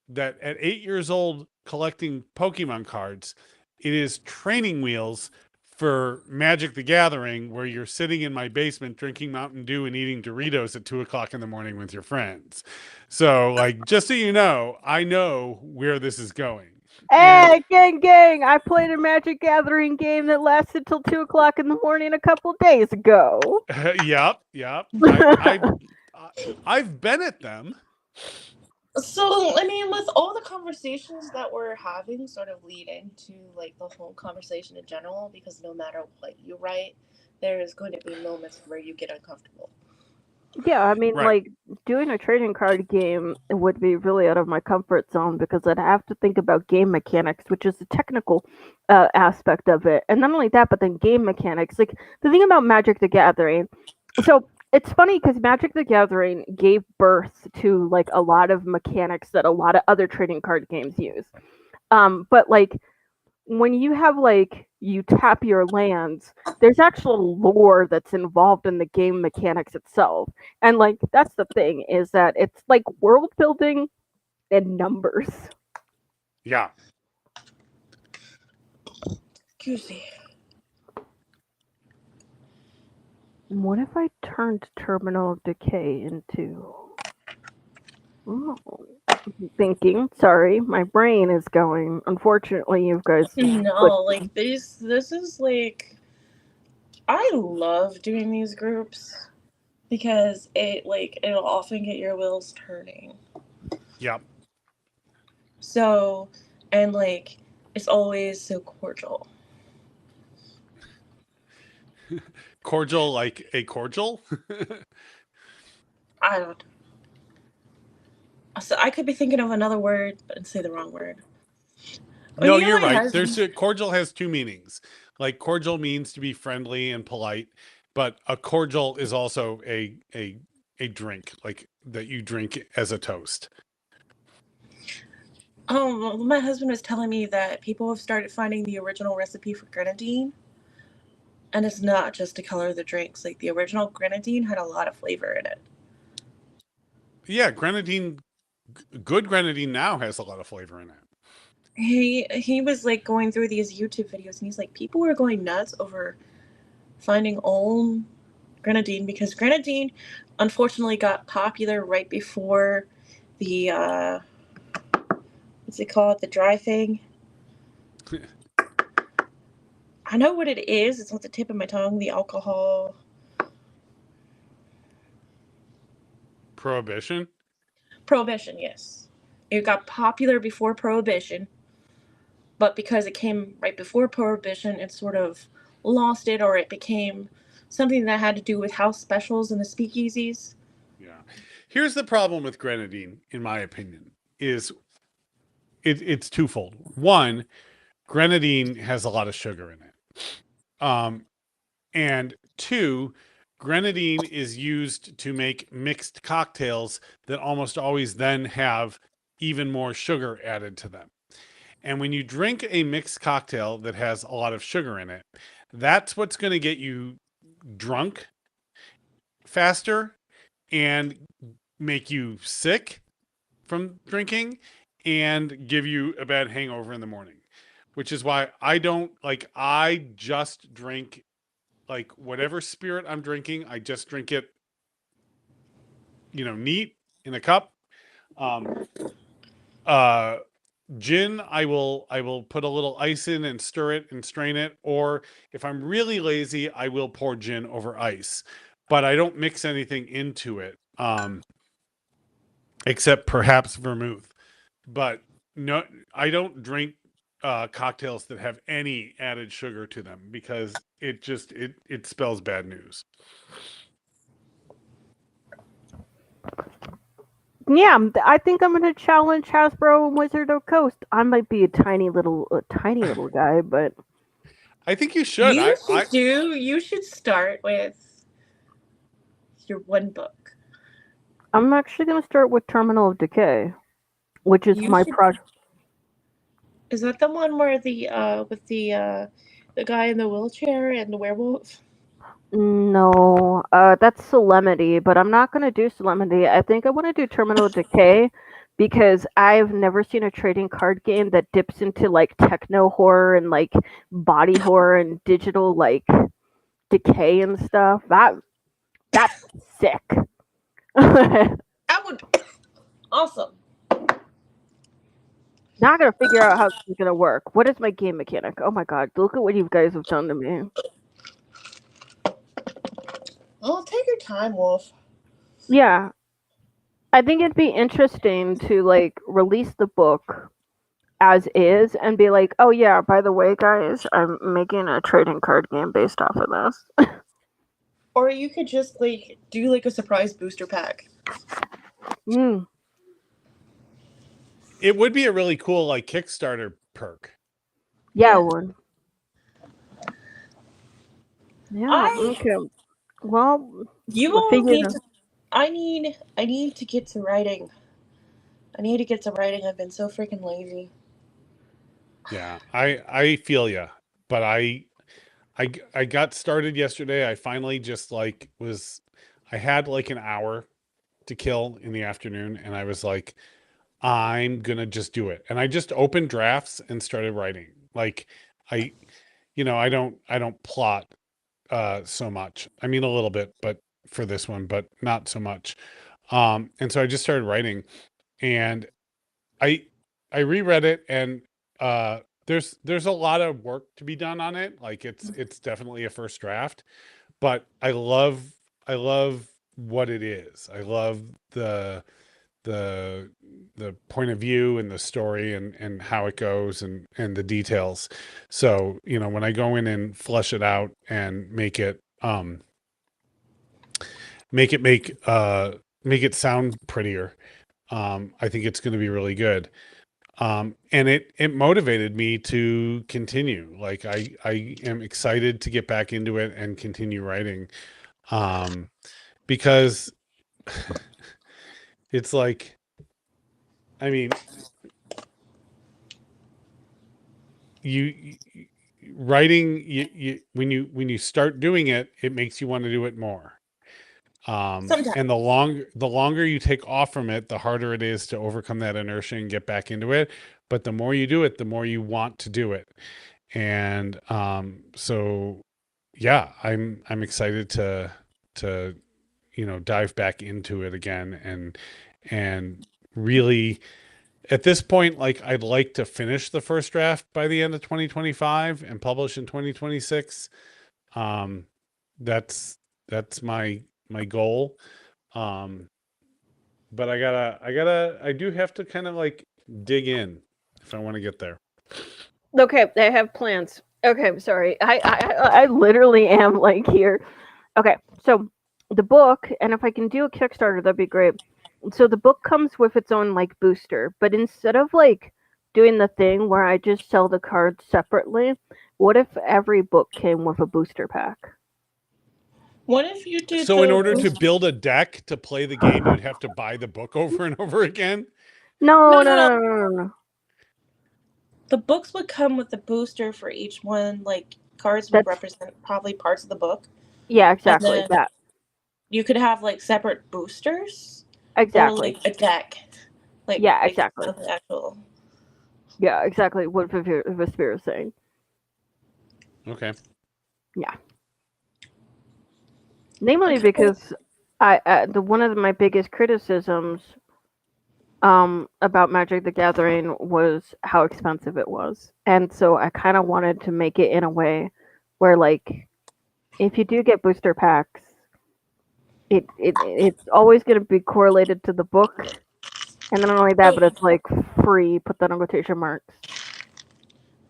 that at 8 years old collecting Pokemon cards, it is training wheels for Magic the Gathering, where you're sitting in my basement drinking Mountain Dew and eating Doritos at 2 o'clock in the morning with your friends. So, like, just so you know, I know where this is going. And Hey, gang! I played a Magic Gathering game that lasted till 2 o'clock in the morning a couple days ago. yep. I've been at them. So, I mean, with all the conversations that we're having, sort of leading to like the whole conversation in general, because no matter what you write, there is going to be moments where you get uncomfortable. Yeah, I mean, Right. like, doing a trading card game would be really out of my comfort zone because I'd have to think about game mechanics, which is the technical aspect of it. And not only that, but then game mechanics. Like, the thing about Magic the Gathering, so it's funny because Magic the Gathering gave birth to, like, a lot of mechanics that a lot of other trading card games use. But, like, when you have like you tap your lands, there's actual lore that's involved in the game mechanics itself. And like that's the thing is that it's like world building and numbers. Yeah. Excuse me. What if I turned Terminal of Decay into thinking, sorry, my brain is going. Unfortunately, you guys No, like this is like I love doing these groups because it'll often get your wheels turning. Yep. So, and like it's always so cordial. Cordial, like a cordial? I don't. So I could be thinking of another word and say the wrong word. No, You know you're my right. husband- Cordial has two meanings. Like cordial means to be friendly and polite, but a cordial is also a drink, like that you drink as a toast. Well, my husband was telling me that people have started finding the original recipe for grenadine, and it's not just to color the drinks. Like the original grenadine had a lot of flavor in it. Yeah, grenadine, good grenadine now has a lot of flavor in it. He was like going through these YouTube videos, and he's like, people were going nuts over finding old grenadine because grenadine, unfortunately, got popular right before the what's it called, the dry thing. I know what it is. It's on the tip of my tongue. The alcohol. Prohibition. Prohibition, yes. It got popular before Prohibition, but because it came right before Prohibition, it sort of lost it, or it became something that had to do with house specials and the speakeasies. Yeah. Here's the problem with grenadine, in my opinion, is it's twofold. One, grenadine has a lot of sugar in it. And two, grenadine is used to make mixed cocktails that almost always then have even more sugar added to them. And when you drink a mixed cocktail that has a lot of sugar in it, that's what's going to get you drunk faster and make you sick from drinking and give you a bad hangover in the morning, which is why I just drink like whatever spirit I'm drinking, I just drink it, neat in a cup. Gin, I will put a little ice in and stir it and strain it. Or if I'm really lazy, I will pour gin over ice, but I don't mix anything into it. Except perhaps vermouth, but no, I don't drink cocktails that have any added sugar to them because it spells bad news. Yeah, I think I'm gonna challenge Hasbro and Wizard of Coast. I might be a tiny little guy, but I think you should. You should start with your one book. I'm actually gonna start with Terminal of Decay, which is You my should. project. Is that the one where the guy in the wheelchair and the werewolf? No, that's Solemnity, but I'm not gonna do Solemnity. I think I want to do Terminal Decay because I've never seen a trading card game that dips into like techno horror and like body horror and digital like decay and stuff. That's sick. I would. Awesome. Now I gotta figure out how this is gonna work. What is my game mechanic? Oh my god, look at what you guys have done to me. Oh, take your time, Wolf. Yeah, I think it'd be interesting to like release the book as is and be like, oh yeah, by the way, guys, I'm making a trading card game based off of this. Or you could just like do like a surprise booster pack. Mm, It would be a really cool like Kickstarter perk. yeah, Yeah. it would. Yeah, I okay. Well, You we'll all figure it need out. to. I need to get to writing. I need to get to writing. I've been so freaking lazy. Yeah, I feel ya, but I got started yesterday. I finally just like was I had like an hour to kill in the afternoon, and I was like, I'm gonna just do it. And I just opened drafts and started writing. Like I, I don't plot so much. I mean a little bit, but for this one, but not so much. And so I just started writing, and I I reread it, and there's a lot of work to be done on it. Like it's definitely a first draft, but I love what it is. I love the the the point of view and the story and how it goes and the details. So, when I go in and flesh it out and make it make it sound prettier, I think it's going to be really good. And it motivated me to continue. Like I am excited to get back into it and continue writing. Because it's like, I mean, you writing, when you start doing it, it makes you want to do it more. Sometimes. And the longer you take off from it, the harder it is to overcome that inertia and get back into it. But the more you do it, the more you want to do it. And so yeah, I'm excited to dive back into it again and really at this point, like I'd like to finish the first draft by the end of 2025 and publish in 2026. Um, that's my goal. Um, but I do have to kind of like dig in if I want to get there. Okay, I have plans. Okay, sorry. I literally am like here. Okay, so the book, and if I can do a Kickstarter, that'd be great. So the book comes with its own like booster, but instead of like doing the thing where I just sell the cards separately, what if every book came with a booster pack? What if you did So in the order to boost- build a deck to play the game, you'd have to buy the book over and over again. No, No, no, no, no. no, no, no, no. The books would come with the booster for each one. Like cards would That's represent probably parts of the book, yeah, and exactly then that. you could have like separate boosters or Exactly. like a deck, Yeah, like exactly. the actual. Yeah, exactly what Vespera is saying. Okay. Yeah. Namely Okay. because the one of my biggest criticisms about Magic the Gathering was how expensive it was. And so I kind of wanted to make it in a way where like if you do get booster packs, it's always going to be correlated to the book. And then not only that, but it's like free, put that on quotation marks.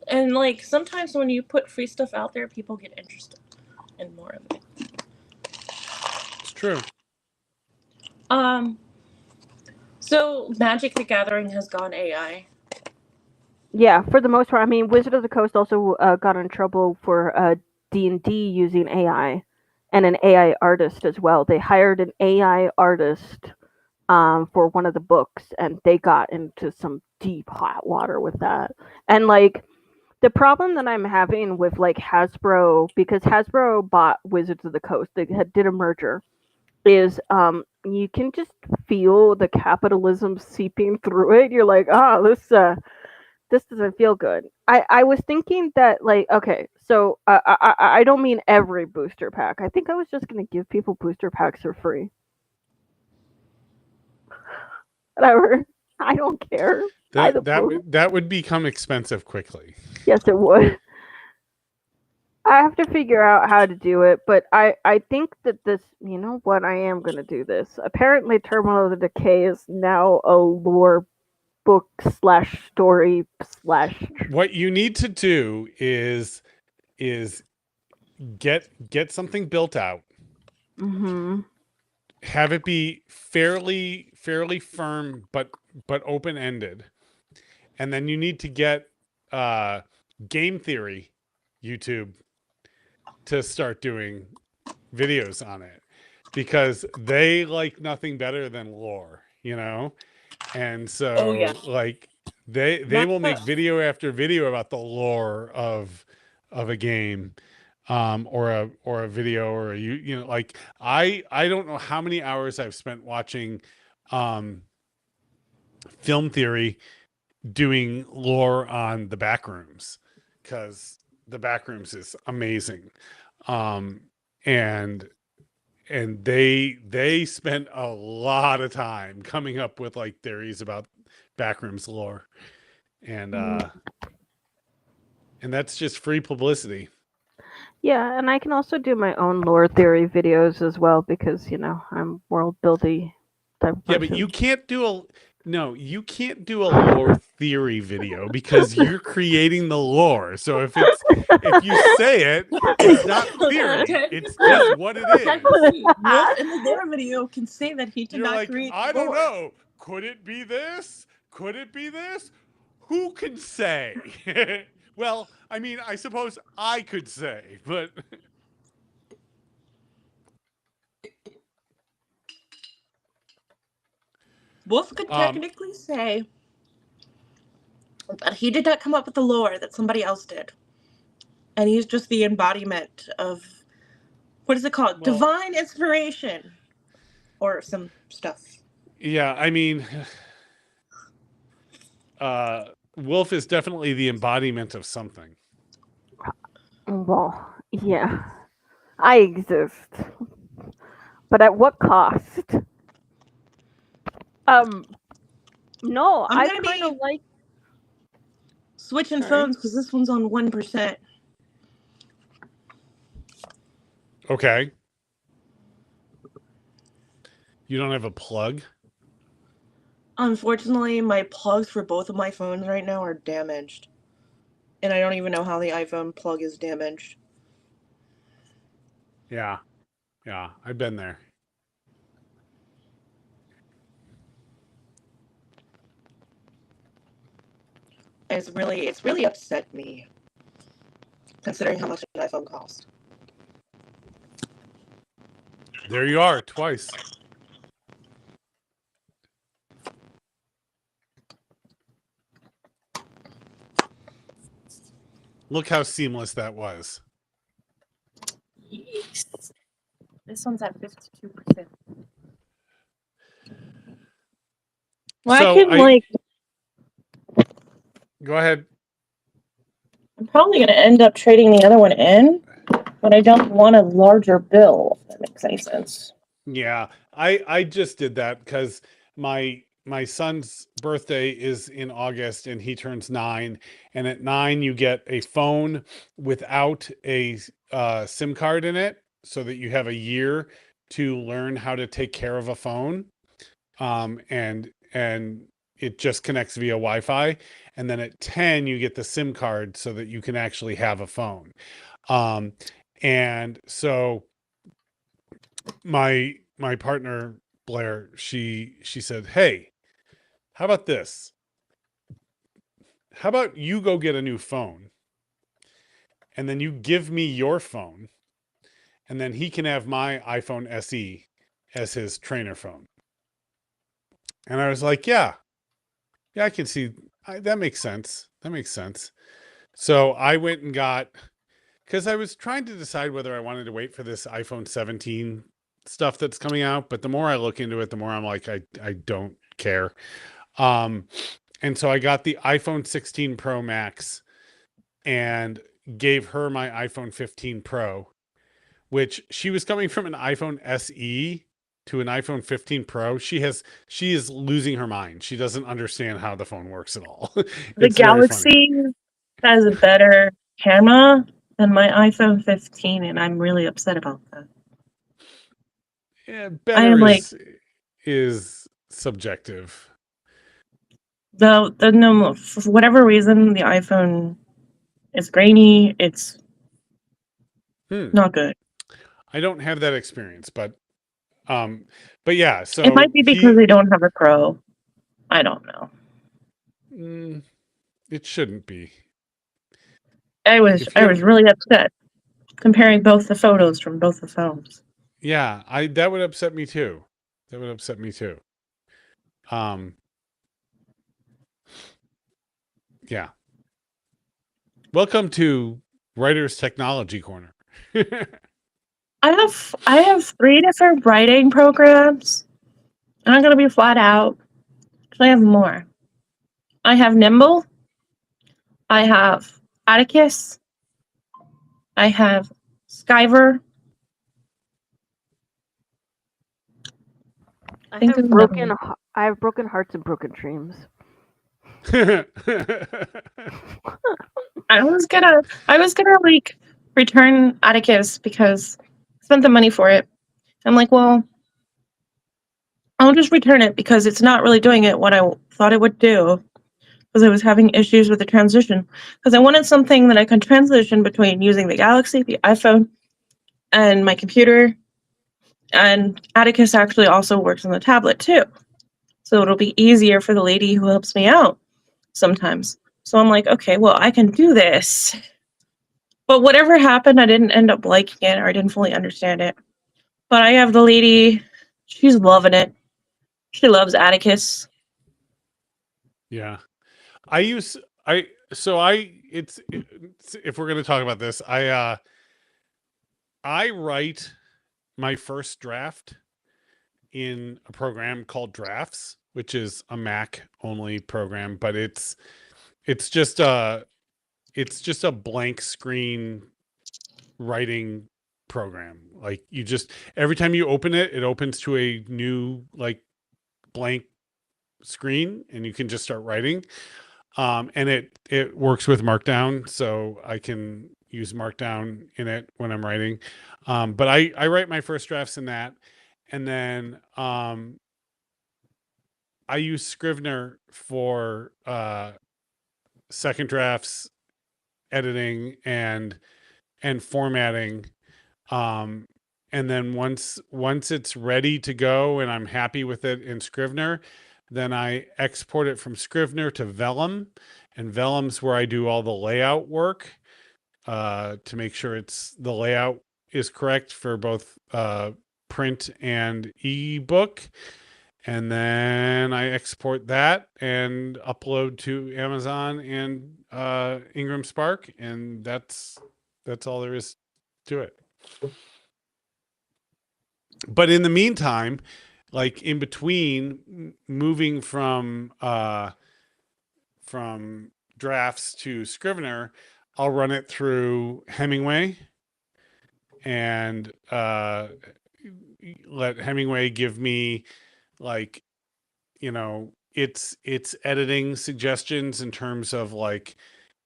And like sometimes when you put free stuff out there, people get interested in more of it. It's true. So Magic the Gathering has gone AI. Yeah, for the most part. I mean, Wizard of the Coast also got in trouble for D&D using AI and an AI artist as well. They hired an AI artist for one of the books, and they got into some deep hot water with that. And like the problem that I'm having with like Hasbro, because Hasbro bought Wizards of the Coast, they did a merger, is you can just feel the capitalism seeping through it. You're like, this doesn't feel good. I was thinking that like, okay, so I don't mean every booster pack. I think I was just gonna give people booster packs for free. Whatever. I don't care. Buy the book. That would become expensive quickly. Yes, it would. I have to figure out how to do it, but I think that this, you know what, I am going to do this. Apparently, Terminal of the Decay is now a lore book slash story slash. What you need to do is get something built out. Mm-hmm. Have it be fairly firm, but open ended, and then you need to get game theory YouTube to start doing videos on it, because they like nothing better than lore, you know? And so Oh, yeah. like they will make video after video about the lore of a game, or a video, or a, you know, like I don't know how many hours I've spent watching film theory doing lore on the Backrooms, because the Backrooms is amazing. um and they spent a lot of time coming up with like theories about Backrooms lore, and that's just free publicity. Yeah, and I can also do my own lore theory videos as well because, you know, I'm world buildy type of Yeah, person. but you can't do you can't do a lore theory video because you're creating the lore. So if you say it, it's not theory. Okay. It's just what it is. Wolf in the lore video can say that he did You're not like, create I lore. don't know. Could it be this? Could it be this? Who can say? Well, I mean, I suppose I could say, but Wolf could technically say that he did not come up with the lore, that somebody else did. And he's just the embodiment of, what is it called? Well, divine inspiration. Or some stuff. yeah, I mean, Wolf is definitely the embodiment of something. Well, yeah. I exist. But at what cost? No, I I'm gonna kind of be like switching Sorry. phones because this one's on 1%. Okay. You don't have a plug? Unfortunately, my plugs for both of my phones right now are damaged. And I don't even know how the iPhone plug is damaged. Yeah. Yeah, I've been there. It's really upset me, considering how much an iPhone costs. There you are, twice. Look how seamless that was. Yes. This one's at 52%. Well, So I can go ahead. I'm probably gonna end up trading the other one in, but I don't want a larger bill, if that makes any sense. Yeah, I just did that because my son's birthday is in August and he turns 9, and at 9 you get a phone without a SIM card in it, so that you have a year to learn how to take care of a phone. And it just connects via Wi-Fi, and then at 10 you get the SIM card so that you can actually have a phone. And so my partner Blair, she said, "Hey, how about this? How about you go get a new phone, and then you give me your phone, and then he can have my iPhone SE as his trainer phone." And I was like, yeah, I can see that makes sense. That makes sense. So I went and got, because I was trying to decide whether I wanted to wait for this iPhone 17 stuff that's coming out. But the more I look into it, the more I'm like, I don't care. Um, and so I got the iPhone 16 Pro Max and gave her my iPhone 15 Pro, which she was coming from an iPhone SE to an iPhone 15 Pro. She is losing her mind. She doesn't understand how the phone works at all. The It's very funny. Galaxy has a better camera than my iPhone 15, and I'm really upset about that. Yeah, I better am like, is subjective. no, for whatever reason, the iPhone is grainy. It's not good. I don't have that experience, but yeah, It so might be because they don't have a Pro. I don't know. It shouldn't be. I was If you have, really upset comparing both the photos from both the phones. yeah, that would upset me too. That would upset me too. Yeah. Welcome to Writer's Technology Corner. I have 3 different writing programs, and I'm gonna be flat out. I have more. I have Nimble. I have Atticus. I have Skyver. I think have there's another one. I have broken hearts and broken dreams. I was gonna like return Atticus because I spent the money for it. I'm like, well, I'll just return it because it's not really doing it what I thought it would do. Because I was having issues with the transition. Because I wanted something that I could transition between using the Galaxy, the iPhone, and my computer. And Atticus actually also works on the tablet too. So it'll be easier for the lady who helps me out sometimes. So I'm like, okay, well, I can do this. But whatever happened, I didn't end up liking it or I didn't fully understand it. But I have the lady, she's loving it. She loves Atticus. Yeah. It's if we're going to talk about this, I write my first draft in a program called Drafts, which is a Mac only program, but it's just a blank screen writing program. Like you just every time you open it, it opens to a new like blank screen and you can just start writing. And it works with Markdown, so I can use Markdown in it when I'm writing. But I write my first drafts in that, and then I use Scrivener for second drafts, editing, and formatting. Um, and then once it's ready to go and I'm happy with it in Scrivener, then I export it from Scrivener to Vellum, and Vellum's where I do all the layout work to make sure the layout is correct for both print and ebook. And then I export that and upload to Amazon and Ingram Spark, and that's all there is to it. But in the meantime, like in between moving from drafts to Scrivener, I'll run it through Hemingway and let Hemingway give me like, you know, it's editing suggestions in terms of like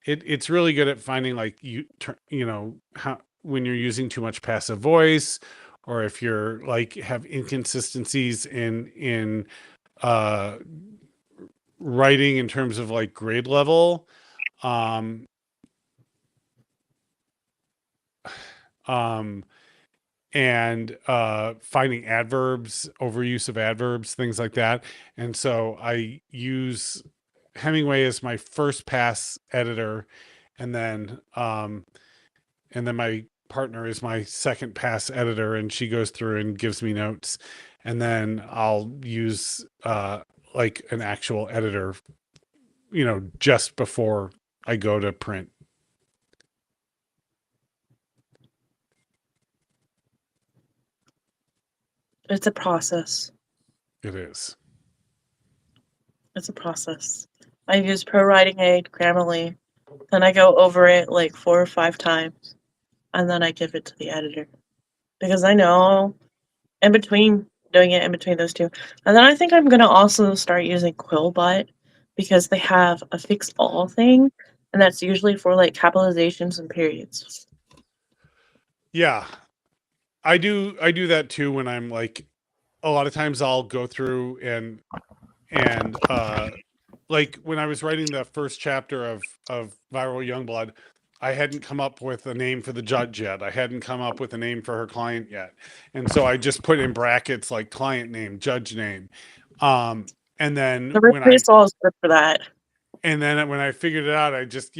it's really good at finding like you know how when you're using too much passive voice, or if you're like have inconsistencies in uh writing in terms of like grade level. um um and finding adverbs, overuse of adverbs, things like that. And so I use Hemingway as my first pass editor, and then my partner is my second pass editor, and she goes through and gives me notes. And then I'll use like an actual editor, just before I go to print. It's a process. It is. It's a process. I use Pro Writing Aid, Grammarly, then I go over it like 4 or 5 times, and then I give it to the editor. Because I know doing it in between those two. And then I think I'm gonna also start using Quillbot because they have a fix all thing, and that's usually for like capitalizations and periods. Yeah. I do that too when I'm like, a lot of times I'll go through and like when I was writing the first chapter of Viral Youngblood, I hadn't come up with a name for the judge yet. I hadn't come up with a name for her client yet. And so I just put in brackets like client name, judge name. And then The replace all is good for that. and then when I figured it out, I just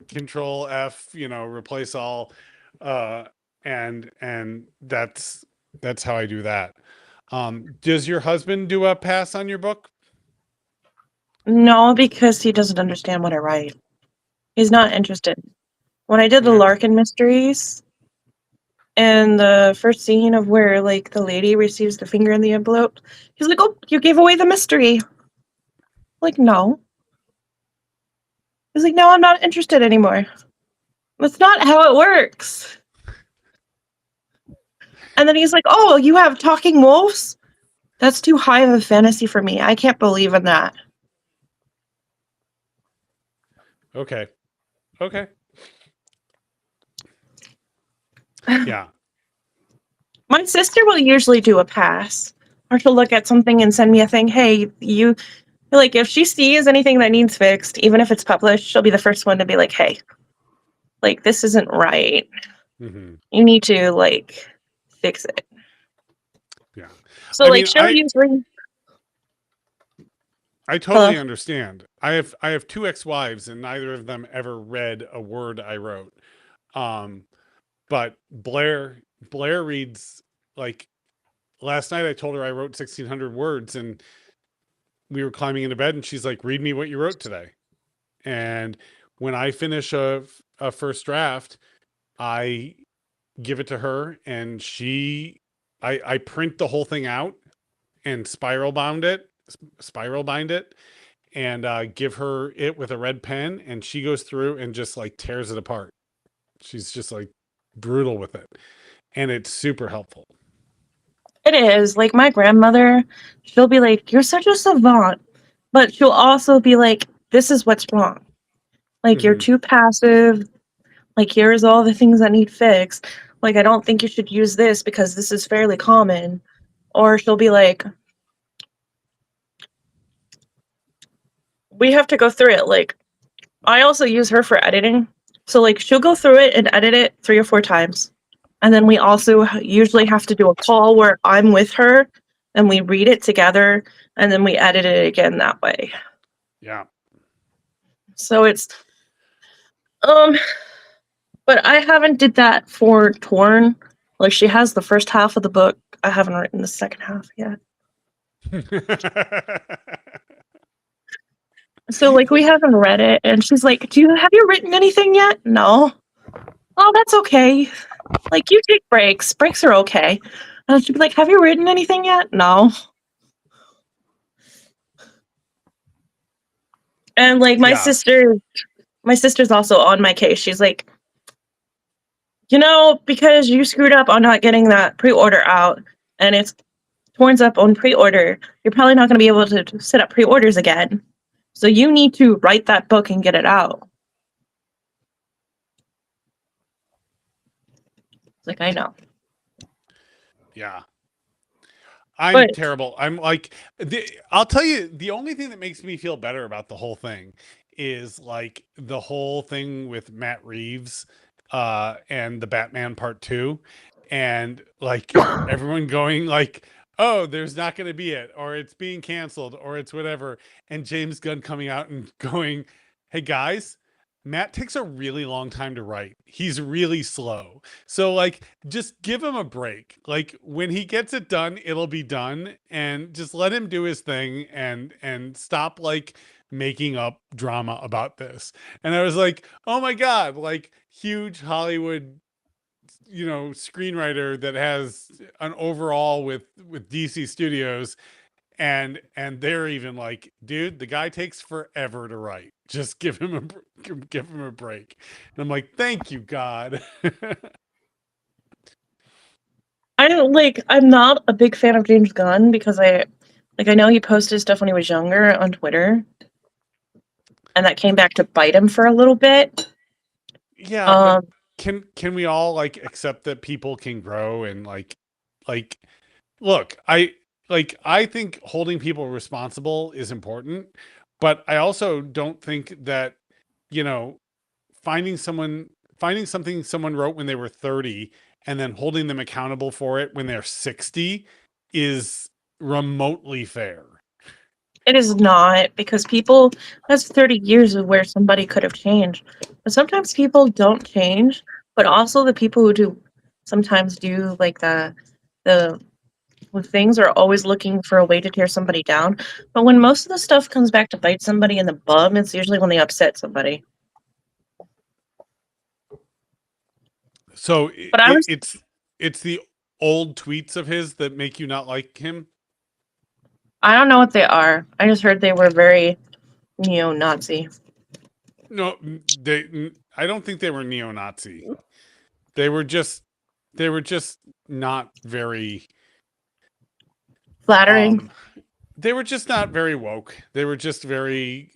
control F, replace all. And that's how I do that. Does your husband do a pass on your book? No, because he doesn't understand what I write. He's not interested. When I did the Okay. Larkin mysteries, and the first scene of where like the lady receives the finger in the envelope, he's like, "Oh, you gave away the mystery." Like, no. He's like, "No, I'm not interested anymore." That's not how it works. And then he's like, "Oh, you have talking wolves? That's too high of a fantasy for me. I can't believe in that." Okay. Yeah. My sister will usually do a pass, or she'll look at something and send me a thing. Hey, you, like, if she sees anything that needs fixed, even if it's published, she'll be the first one to be like, hey, like, this isn't right. Mm-hmm. You need to, like, fix it. Yeah. So, I like, mean, she'll usually. I totally Hello? understand. I have 2 ex-wives and neither of them ever read a word I wrote. But Blair reads, like, last night I told her I wrote 1,600 words and we were climbing into bed and she's like, read me what you wrote today. And when I finish a first draft, I give it to her and I print the whole thing out and spiral bind it and give her it with a red pen. And she goes through and just like tears it apart. She's just like brutal with it. And it's super helpful. It is. Like, my grandmother, she'll be like, you're such a savant. But she'll also be like, this is what's wrong. Like, you're Mm-hmm. too passive. Like, here's all the things that need fixed. Like, I don't think you should use this because this is fairly common. Or she'll be like, we have to go through it. Like, I also use her for editing. So, like, she'll go through it and edit it 3 or 4 times. And then we also usually have to do a call where I'm with her and we read it together and then we edit it again that way. Yeah. So it's but I haven't did that for Torn. Like, she has the first half of the book. I haven't written the second half yet. So, like, we haven't read it, and she's like, have you written anything yet? No. Oh, that's okay. Like, you take breaks. Breaks are okay. And she'd be like, have you written anything yet? No. And like my sister's also on my case. She's like, because you screwed up on not getting that pre-order out, and it's Torns up on pre-order, you're probably not going to be able to set up pre-orders again. So you need to write that book and get it out. It's like, I know. Yeah. I'm terrible. I'm like, I'll tell you, the only thing that makes me feel better about the whole thing is like the whole thing with Matt Reeves and the Batman Part 2, and like everyone going like, oh, there's not going to be it, or it's being canceled, or it's whatever. And James Gunn coming out and going, hey guys, Matt takes a really long time to write. He's really slow. So like just give him a break. Like when he gets it done, it'll be done, and just let him do his thing and stop like making up drama about this. And I was like, "Oh my god, like huge Hollywood, screenwriter that has an overall with DC Studios, and they're even like, dude, the guy takes forever to write. Just give him a break." And I'm like, thank you, God. I'm not a big fan of James Gunn because I know he posted stuff when he was younger on Twitter, and that came back to bite him for a little bit. Yeah, but can we all like accept that people can grow and like look, I think holding people responsible is important, but I also don't think that, you know, finding something someone wrote when they were 30 and then holding them accountable for it when they're 60 is remotely fair. It is not, because people, that's 30 years of where somebody could have changed. But sometimes people don't change, but also the people who do sometimes do like the things are always looking for a way to tear somebody down. But when most of the stuff comes back to bite somebody in the bum, it's usually when they upset somebody. So But it's the old tweets of his that make you not like him. I don't know what they are. I just heard they were very neo-Nazi. No, I don't think they were neo-Nazi. They were just not very Flattering. They were just not very woke. They were just very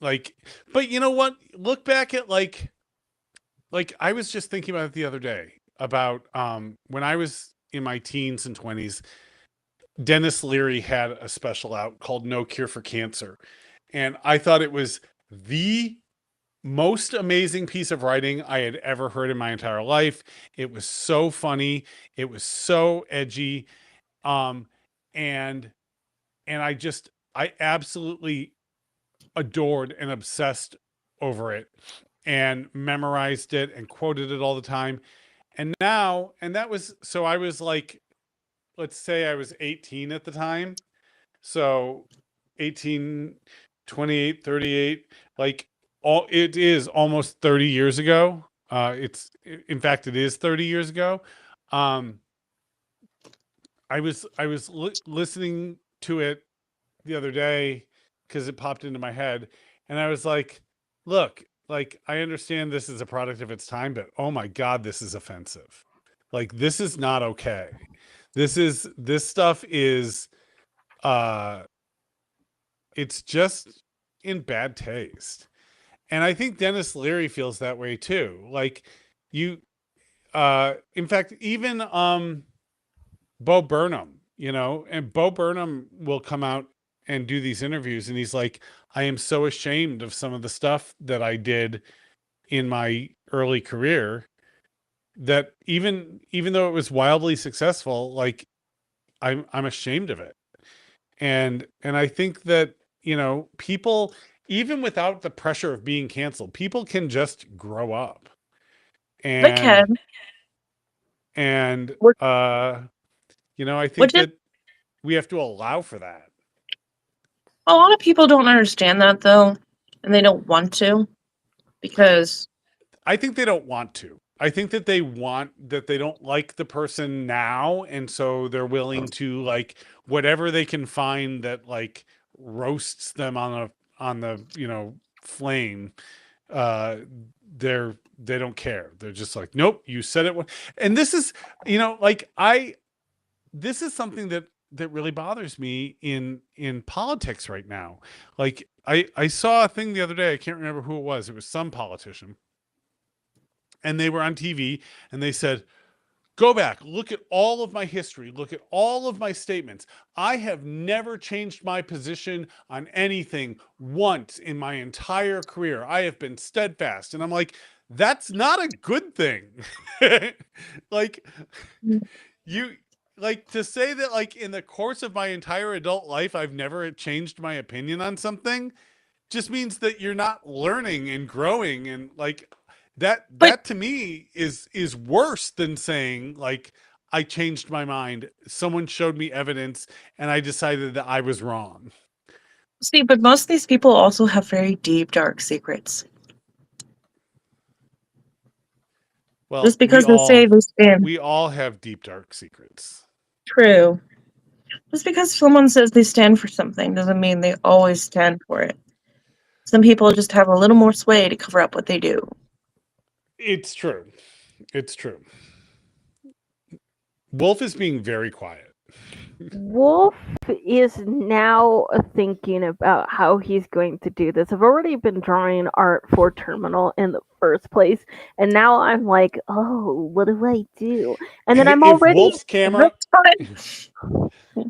but you know what? Look back at like I was just thinking about it the other day about when I was in my teens and 20s, Dennis Leary had a special out called No Cure for Cancer. And I thought it was the most amazing piece of writing I had ever heard in my entire life. It was so funny. It was so edgy. Um, and I absolutely adored and obsessed over it and memorized it and quoted it all the time. And now, and that was, so I was like, let's say I was 18 at the time. So 18, 28, 38, like it is almost 30 years ago. In fact, it is 30 years ago. Um, I was listening to it the other day because it popped into my head, and I was like, look, like I understand this is a product of its time, but oh my God, this is offensive. Like this is not okay. This stuff is it's just in bad taste. And I think Dennis Leary feels that way too. Like you in fact, even Bo Burnham, and Bo Burnham will come out and do these interviews, and he's like, I am so ashamed of some of the stuff that I did in my early career, that even though it was wildly successful, like I'm ashamed of it. And I think that, people, even without the pressure of being canceled, people can just grow up. They And can. and Which, I think which is, that we have to allow for that. a lot of people don't understand that, though, and they don't want to, because I think they don't want to. I think that they don't like the person now, and so they're willing to like whatever they can find that like roasts them on the flame. uh they don't care. They're just like, nope, you said it. And this is, like this is something that really bothers me in politics right now. Like I saw a thing the other day. I can't remember who it was. It was some politician, and they were on TV, and they said, go back, look at all of my history, look at all of my statements. I have never changed my position on anything once in my entire career. I have been steadfast. And I'm like, that's not a good thing. Like, you like to say that like in the course of my entire adult life I've never changed my opinion on something. just means that you're not learning and growing, and like that But to me is worse than saying like I changed my mind. Someone showed me evidence and I decided that I was wrong. see, but most of these people also have very deep, dark secrets. Well, Just because they say they stand we all have deep dark secrets. true. Just because someone says they stand for something doesn't mean they always stand for it. Some people just have a little more sway to cover up what they do. It's true. It's true. Wolf is being very quiet. Wolf is now thinking about how he's going to do this. I've already been drawing art for Terminal in the first place, and now I'm like, oh, what do I do? And then I'm If already Wolf's camera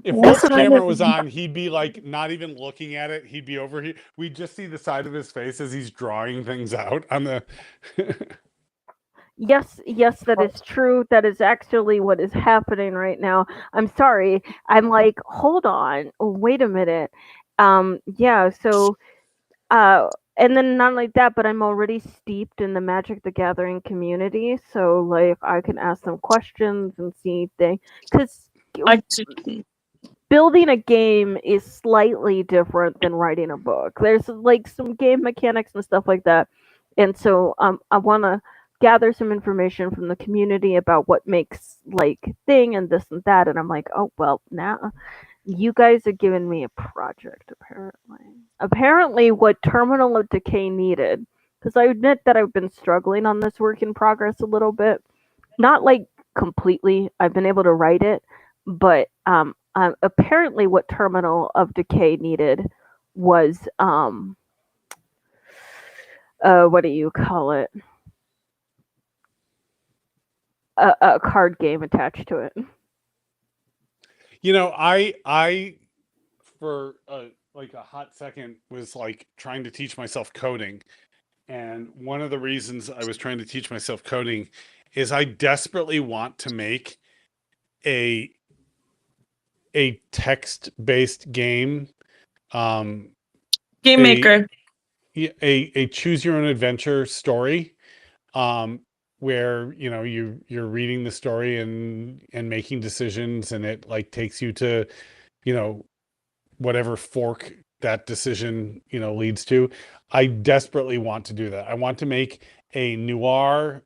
if Wolf's Wolf's trying camera to- was on, he'd be like not even looking at it. He'd be over here. We'd just see the side of his face as he's drawing things out on the Yes, that is true. That is actually what is happening right now. I'm sorry. I'm like, hold on, wait a minute. Yeah, so and then not like that, but I'm already steeped in the Magic the Gathering community, so like I can ask them questions and see things. Because I, building a game is slightly different than writing a book. There's like some game mechanics and stuff like that, and so I want to gather some information from the community about what makes like thing and this and that, and I'm like, oh well, now you guys are giving me a project apparently what Terminal of Decay needed, because I admit that I've been struggling on this work in progress a little bit, not like completely. I've been able to write it, but apparently what Terminal of Decay needed was what do you call it, a card game attached to it. You know, I for like a hot second was like trying to teach myself coding, and one of the reasons I was trying to teach myself coding is I desperately want to make a text-based game, um Game a maker. a choose your own adventure story, um where you know you're reading the story and making decisions, and it like takes you to, you know, whatever fork that decision, you know, leads to. I desperately want to do that. I want to make a noir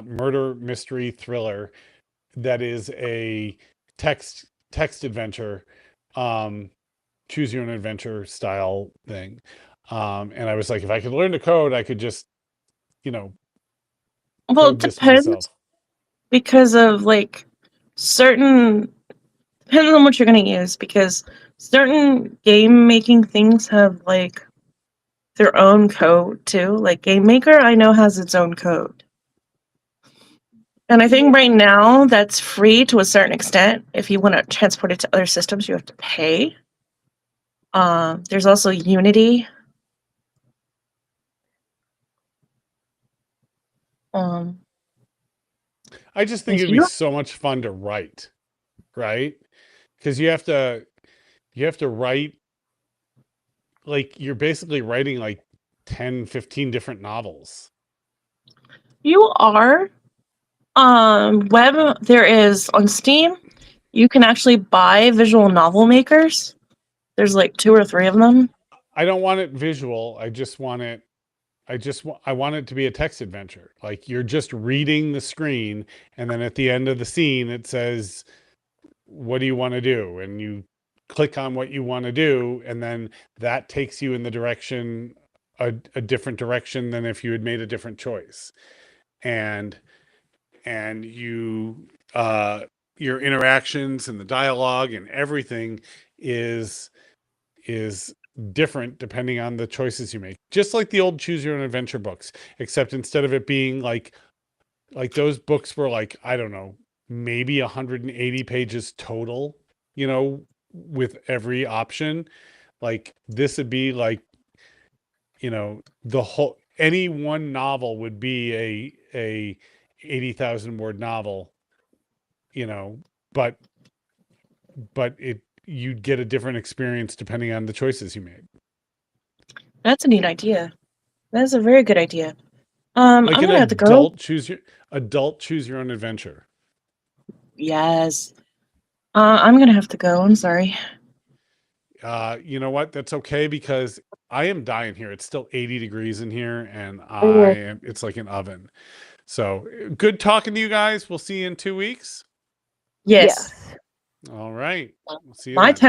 murder mystery thriller that is a text adventure, um choose your own adventure style thing. And I was like, if I could learn to code, I could just, you know, Well, it code this myself. depends because of like certain depends on what you're gonna use because certain game making things have like their own code too. Like Game Maker, I know has its own code. And I think right now that's free to a certain extent. If you want to transport it to other systems, you have to pay. There's also Unity. Um, I just think if it'd be you so much fun to write, right? Because you have to write, like you're basically writing like 10, 15 different novels. you are web, there is on Steam. You can actually buy visual novel makers. There's like 2 or 3 of them. I don't want it visual. I just want it, I want it to be a text adventure. Like you're just reading the screen, and then at the end of the scene it says, what do you want to do? And you click on what you want to do, and then that takes you in the direction, a different direction than if you had made a different choice. And you your interactions and the dialogue and everything is different depending on the choices you make, just like the old choose your own adventure books, except instead of it being like those books were like, I don't know, maybe 180 pages total, you know, with every option. Like this would be like, you know, the whole, any one novel would be a 80,000 word novel, you know, but it, you'd get a different experience depending on the choices you made. That's a neat idea. That is a very good idea. Like I'm an gonna have to go. adult choose your own adventure. Yes. I'm gonna have to go. I'm sorry. You know what? That's okay because I am dying here. It's still 80 degrees in here and it's like an oven. So good talking to you guys. We'll see you in 2 weeks. Yes. Yes. All right. We'll see you My then. time.